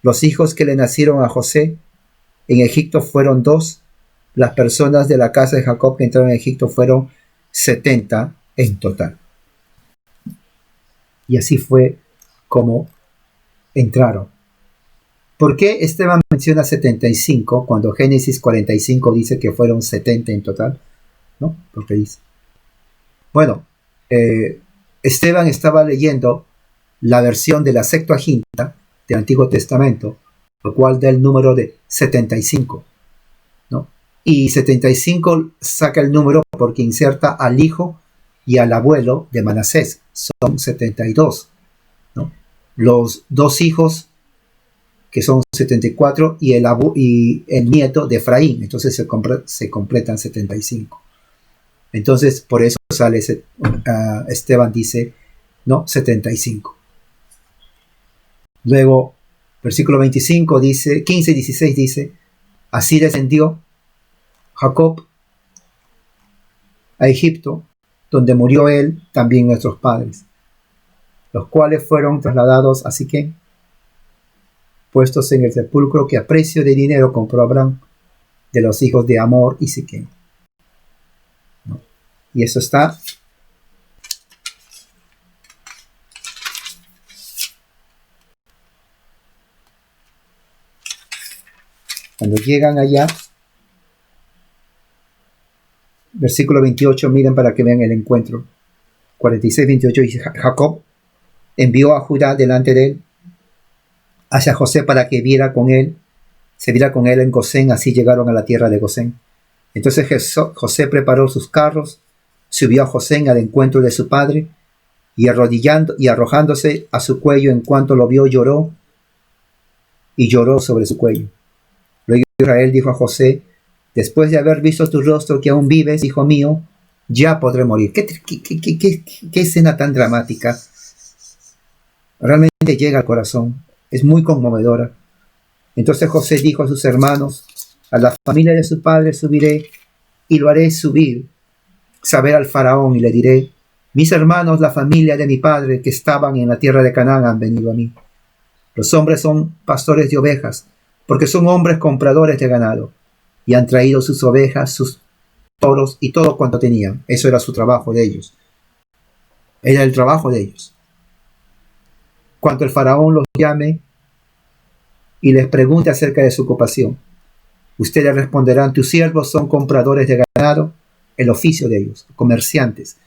Speaker 1: Los hijos que le nacieron a José en Egipto fueron 2. Las personas de la casa de Jacob que entraron en Egipto fueron 70 en total. Y así fue como entraron. ¿Por qué Esteban menciona 75 cuando Génesis 45 dice que fueron 70 en total? ¿No? Porque dice. Bueno, Esteban estaba leyendo la versión de la Septuaginta del Antiguo Testamento, lo cual da el número de 75, ¿no? Y 75 saca el número porque inserta al hijo y al abuelo de Manasés. Son 72, ¿no? Los 2 hijos, que son 74, y el nieto de Efraín. Entonces se completan 75. Entonces, por eso sale Esteban dice, no, 75. Luego, versículo 25 dice, 15 y 16 dice, así descendió Jacob a Egipto, donde murió él, también nuestros padres, los cuales fueron trasladados a Siquem, puestos en el sepulcro que a precio de dinero compró Abraham de los hijos de Amor y Siquem. ¿No? Y eso está cuando llegan allá, versículo 28, miren para que vean el encuentro. 46, 28 dice, Jacob envió a Judá delante de él hacia José para que se viera con él en Gosén. Así llegaron a la tierra de Gosén. Entonces José preparó sus carros, subió a Gosén al encuentro de su padre, y arrojándose a su cuello en cuanto lo vio, lloró sobre su cuello. Luego Israel dijo a José, después de haber visto tu rostro que aún vives, hijo mío, ya podré morir. ¿Qué escena tan dramática? Realmente llega al corazón. Es muy conmovedora. Entonces José dijo a sus hermanos, a la familia de su padre subiré y lo haré saber al faraón, y le diré, mis hermanos, la familia de mi padre que estaban en la tierra de Canaán han venido a mí. Los hombres son pastores de ovejas, porque son hombres compradores de ganado, y han traído sus ovejas, sus toros y todo cuanto tenían. Eso era su trabajo de ellos. Era el trabajo de ellos. Cuando el faraón los llame y les pregunte acerca de su ocupación, ustedes responderán, tus siervos son compradores de ganado, el oficio de ellos, comerciantes.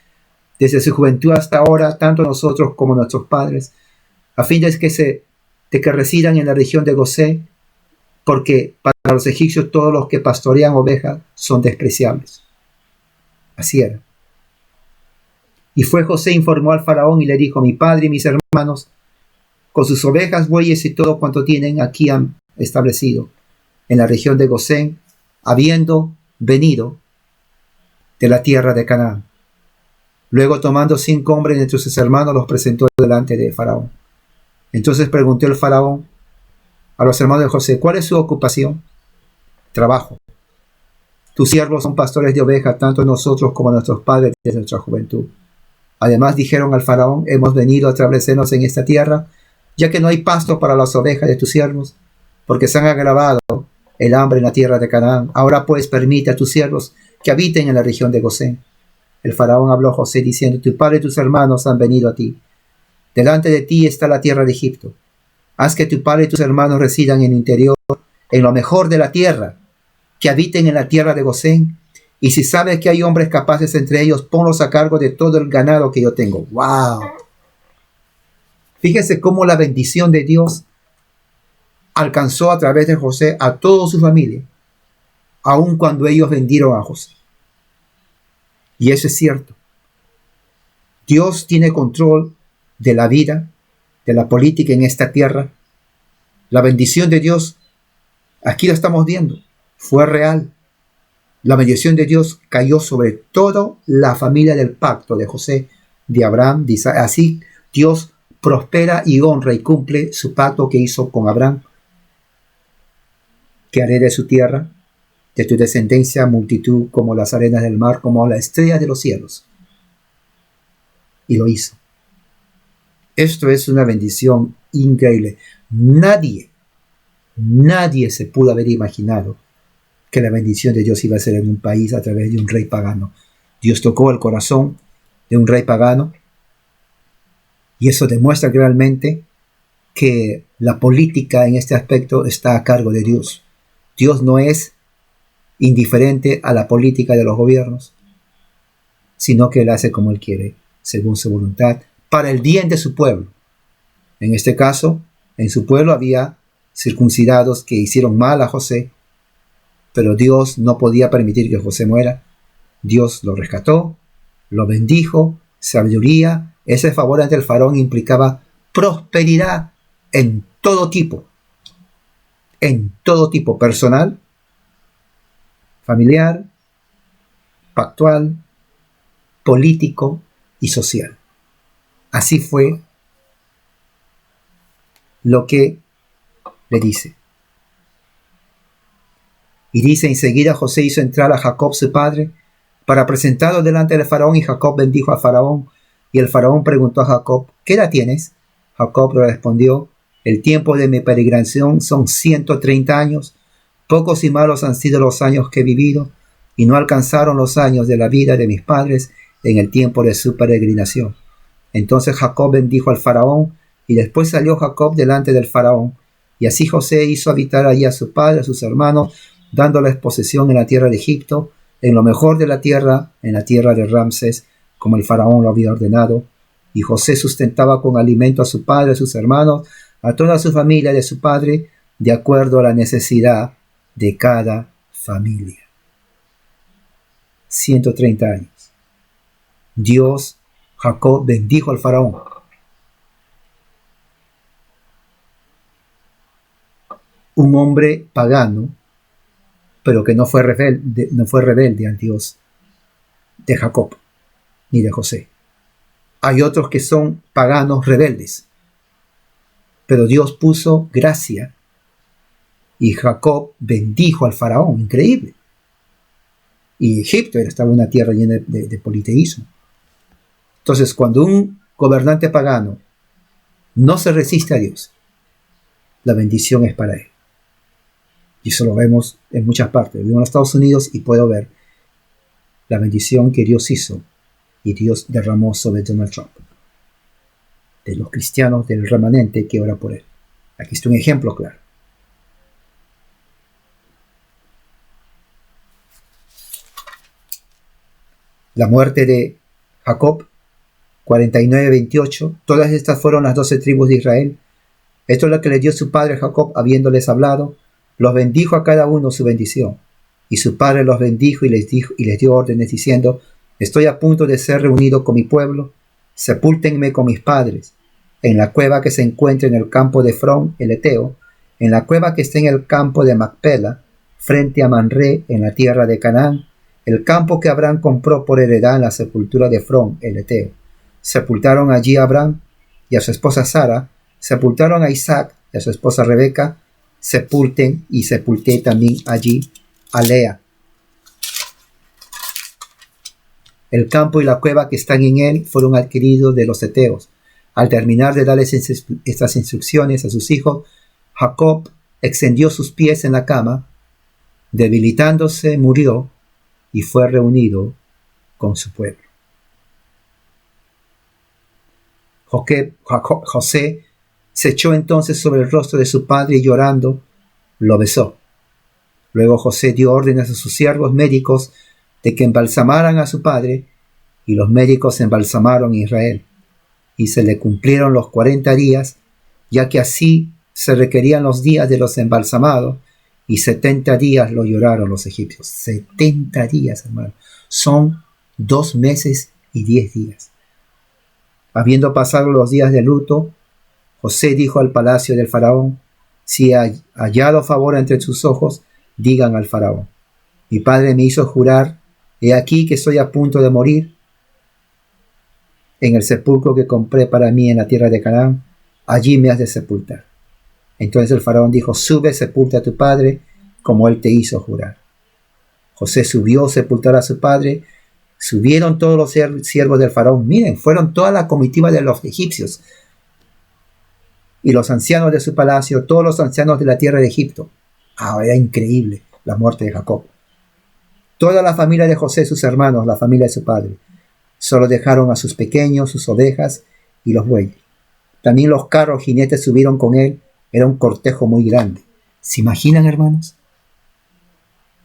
Speaker 1: desde su juventud hasta ahora, tanto nosotros como nuestros padres, a fin de que residan en la región de Gosén, porque para los egipcios todos los que pastorean ovejas son despreciables. Así era. Y fue José, informó al faraón y le dijo: mi padre y mis hermanos, con sus ovejas, bueyes y todo cuanto tienen, aquí han establecido, en la región de Gosén, habiendo venido de la tierra de Canaán. Luego, tomando 5 hombres entre sus hermanos, los presentó delante de Faraón. Entonces preguntó el Faraón a los hermanos de José: ¿cuál es su ocupación? Trabajo. Tus siervos son pastores de ovejas, tanto nosotros como nuestros padres desde nuestra juventud. Además dijeron al Faraón: hemos venido a establecernos en esta tierra, ya que no hay pasto para las ovejas de tus siervos, porque se han agravado el hambre en la tierra de Canaán. Ahora pues permite a tus siervos que habiten en la región de Gosén. El Faraón habló a José diciendo: tu padre y tus hermanos han venido a ti. Delante de ti está la tierra de Egipto. Haz que tu padre y tus hermanos residan en el interior, en lo mejor de la tierra, que habiten en la tierra de Gosén. Y si sabes que hay hombres capaces entre ellos, ponlos a cargo de todo el ganado que yo tengo. ¡Wow! Fíjese cómo la bendición de Dios alcanzó a través de José a toda su familia, aun cuando ellos vendieron a José. Y eso es cierto. Dios tiene control de la vida, de la política en esta tierra. La bendición de Dios, aquí lo estamos viendo, fue real. La bendición de Dios cayó sobre toda la familia del pacto de José, de Abraham, de Isaac. Así Dios prospera y honra y cumple su pacto que hizo con Abraham, que haré de su tierra, de tu descendencia, multitud como las arenas del mar, como la estrella de los cielos. Y lo hizo. Esto es una bendición increíble. Nadie se pudo haber imaginado que la bendición de Dios iba a ser en un país a través de un rey pagano. Dios tocó el corazón de un rey pagano, y eso demuestra realmente que la política en este aspecto está a cargo de Dios. Dios no es indiferente a la política de los gobiernos, sino que Él hace como Él quiere, según su voluntad, para el bien de su pueblo. En este caso, en su pueblo había circuncidados que hicieron mal a José, pero Dios no podía permitir que José muera. Dios lo rescató, lo bendijo, sabiduría. Ese favor ante el faraón implicaba prosperidad en todo tipo, personal, familiar, pactual, político y social. Así fue lo que le dice. Y dice: enseguida José hizo entrar a Jacob su padre para presentarlo delante del faraón, y Jacob bendijo a faraón. Y el faraón preguntó a Jacob: ¿qué edad tienes? Jacob le respondió: el tiempo de mi peregrinación son 130 años. Pocos y malos han sido los años que he vivido, y no alcanzaron los años de la vida de mis padres en el tiempo de su peregrinación. Entonces Jacob bendijo al faraón, y después salió Jacob delante del faraón. Y así José hizo habitar allí a su padre, a sus hermanos, dándoles posesión en la tierra de Egipto, en lo mejor de la tierra, en la tierra de Ramsés, como el faraón lo había ordenado. Y José sustentaba con alimento a su padre, a sus hermanos, a toda su familia de su padre, de acuerdo a la necesidad de cada familia. 130 años. Dios, Jacob bendijo al faraón. Un hombre pagano, pero que no fue rebelde ante Dios, de Jacob ni de José. Hay otros que son paganos rebeldes, pero Dios puso gracia y Jacob bendijo al faraón. Increíble. Y Egipto estaba una tierra llena de politeísmo. Entonces, cuando un gobernante pagano no se resiste a Dios, la bendición es para él. Y eso lo vemos en muchas partes. Vivo en los Estados Unidos y puedo ver la bendición que Dios hizo y Dios derramó sobre Donald Trump, de los cristianos, del remanente que ora por él. Aquí está un ejemplo claro. La muerte de Jacob 49:28. Todas estas fueron las 12 tribus de Israel. Esto es lo que le dio su padre Jacob, habiéndoles hablado. Los bendijo a cada uno su bendición. Y su padre los bendijo y les dio órdenes diciendo: estoy a punto de ser reunido con mi pueblo. Sepúltenme con mis padres en la cueva que se encuentra en el campo de Efrón el Eteo, en la cueva que está en el campo de Macpela, frente a Manré, en la tierra de Canaán, el campo que Abraham compró por heredad en la sepultura de Efrón el Eteo. Sepultaron allí a Abraham y a su esposa Sara, sepultaron a Isaac y a su esposa Rebeca, sepulté también allí a Lea. El campo y la cueva que están en él fueron adquiridos de los heteos. Al terminar de darles estas instrucciones a sus hijos, Jacob extendió sus pies en la cama, debilitándose, murió y fue reunido con su pueblo. José se echó entonces sobre el rostro de su padre y llorando lo besó. Luego José dio órdenes a sus siervos médicos de que embalsamaran a su padre, y los médicos embalsamaron a Israel, y se le cumplieron los 40 días, ya que así se requerían los días de los embalsamados, y 70 días lo lloraron los egipcios. 70 días, hermano. Son 2 meses y 10 días. Habiendo pasado los días de luto, José dijo al palacio del faraón: si ha hallado favor entre sus ojos, digan al faraón: mi padre me hizo jurar, he aquí que estoy a punto de morir. En el sepulcro que compré para mí en la tierra de Canaán, allí me has de sepultar. Entonces el faraón dijo: sube, sepulta a tu padre, como él te hizo jurar. José subió a sepultar a su padre. Subieron todos los siervos del faraón. Miren, fueron toda la comitiva de los egipcios y los ancianos de su palacio, todos los ancianos de la tierra de Egipto. Era increíble la muerte de Jacob. Toda la familia de José, sus hermanos, la familia de su padre. Solo dejaron a sus pequeños, sus ovejas y los bueyes. También los carros jinetes subieron con él. Era un cortejo muy grande. ¿Se imaginan, hermanos?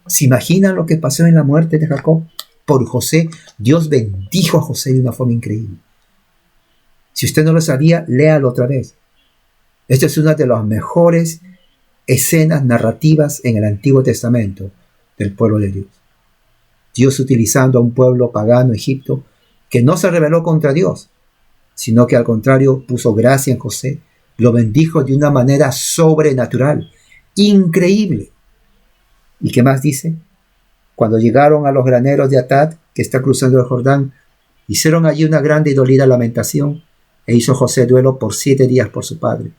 Speaker 1: ¿Se imaginan lo que pasó en la muerte de Jacob? Por José, Dios bendijo a José de una forma increíble. Si usted no lo sabía, léalo otra vez. Esta es una de las mejores escenas narrativas en el Antiguo Testamento del pueblo de Dios. Dios utilizando a un pueblo pagano, Egipto, que no se rebeló contra Dios, sino que al contrario puso gracia en José, lo bendijo de una manera sobrenatural, increíble. ¿Y qué más dice? Cuando llegaron a los graneros de Atad, que está cruzando el Jordán, hicieron allí una grande y dolida lamentación, e hizo José duelo por 7 días por su padre.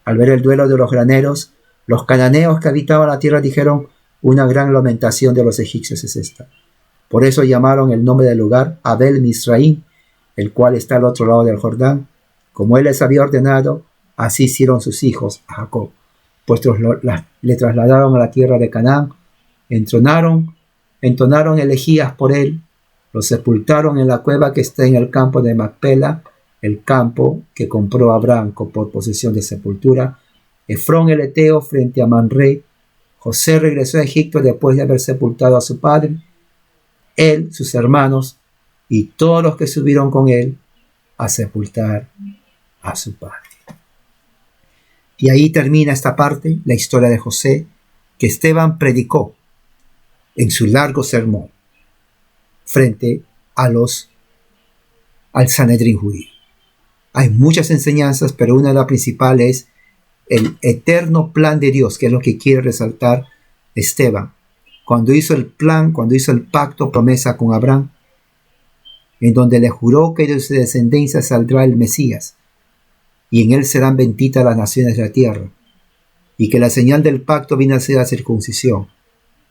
Speaker 1: Al ver el duelo de los graneros, los cananeos que habitaban la tierra dijeron: una gran lamentación de los egipcios es esta. Por eso llamaron el nombre del lugar Abel Misraim, el cual está al otro lado del Jordán. Como él les había ordenado, así hicieron sus hijos a Jacob, pues le trasladaron a la tierra de Canaán, entonaron elegías por él, lo sepultaron en la cueva que está en el campo de Macpela, el campo que compró Abraham por posesión de sepultura, Efrón el Eteo frente a Manré. José regresó a Egipto después de haber sepultado a su padre, él, sus hermanos y todos los que subieron con él a sepultar a su padre. Y ahí termina esta parte, la historia de José, que Esteban predicó en su largo sermón frente al Sanedrín judío. Hay muchas enseñanzas, pero una de las principales es el eterno plan de Dios, que es lo que quiere resaltar Esteban. Cuando hizo el plan, cuando hizo el pacto, promesa con Abraham, en donde le juró que de su descendencia saldrá el Mesías, y en él serán benditas las naciones de la tierra, y que la señal del pacto viene a ser la circuncisión,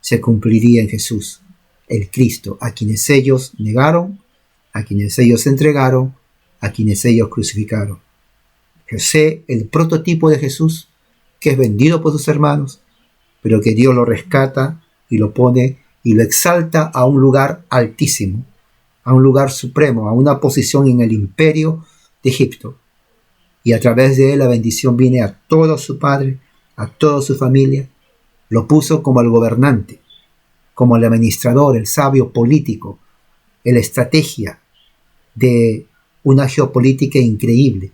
Speaker 1: se cumpliría en Jesús, el Cristo, a quienes ellos negaron, a quienes ellos entregaron, a quienes ellos crucificaron. José, el prototipo de Jesús, que es vendido por sus hermanos, pero que Dios lo rescata y lo pone y lo exalta a un lugar altísimo, a un lugar supremo, a una posición en el imperio de Egipto. Y a través de él la bendición viene a todo su padre, a toda su familia. Lo puso como el gobernante, como el administrador, el sabio político, la estrategia de una geopolítica increíble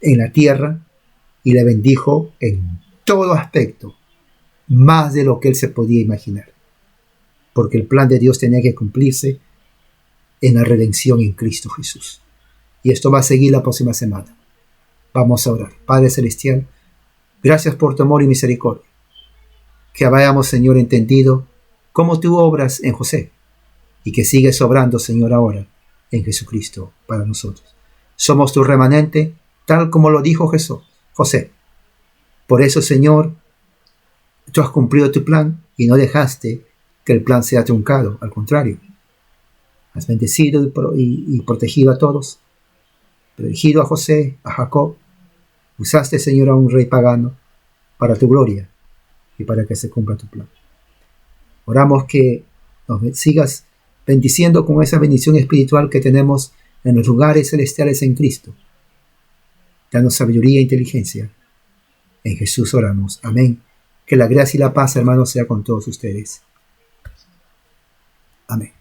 Speaker 1: en la tierra y le bendijo en todo aspecto, más de lo que él se podía imaginar, porque el plan de Dios tenía que cumplirse en la redención en Cristo Jesús. Y esto va a seguir la próxima semana. Vamos a orar. Padre Celestial, gracias por tu amor y misericordia. Que hayamos, Señor, entendido cómo tú obras en José y que sigues obrando, Señor, ahora en Jesucristo para nosotros. Somos tu remanente, tal como lo dijo José. Por eso, Señor, tú has cumplido tu plan y no dejaste que el plan sea truncado. Al contrario, has bendecido y protegido a todos, protegido a José, a Jacob. Usaste, Señor, a un rey pagano para tu gloria y para que se cumpla tu plan. Oramos que nos sigas bendiciendo con esa bendición espiritual que tenemos en los lugares celestiales en Cristo. Danos sabiduría e inteligencia. En Jesús oramos. Amén. Que la gracia y la paz, hermanos, sea con todos ustedes. Amén.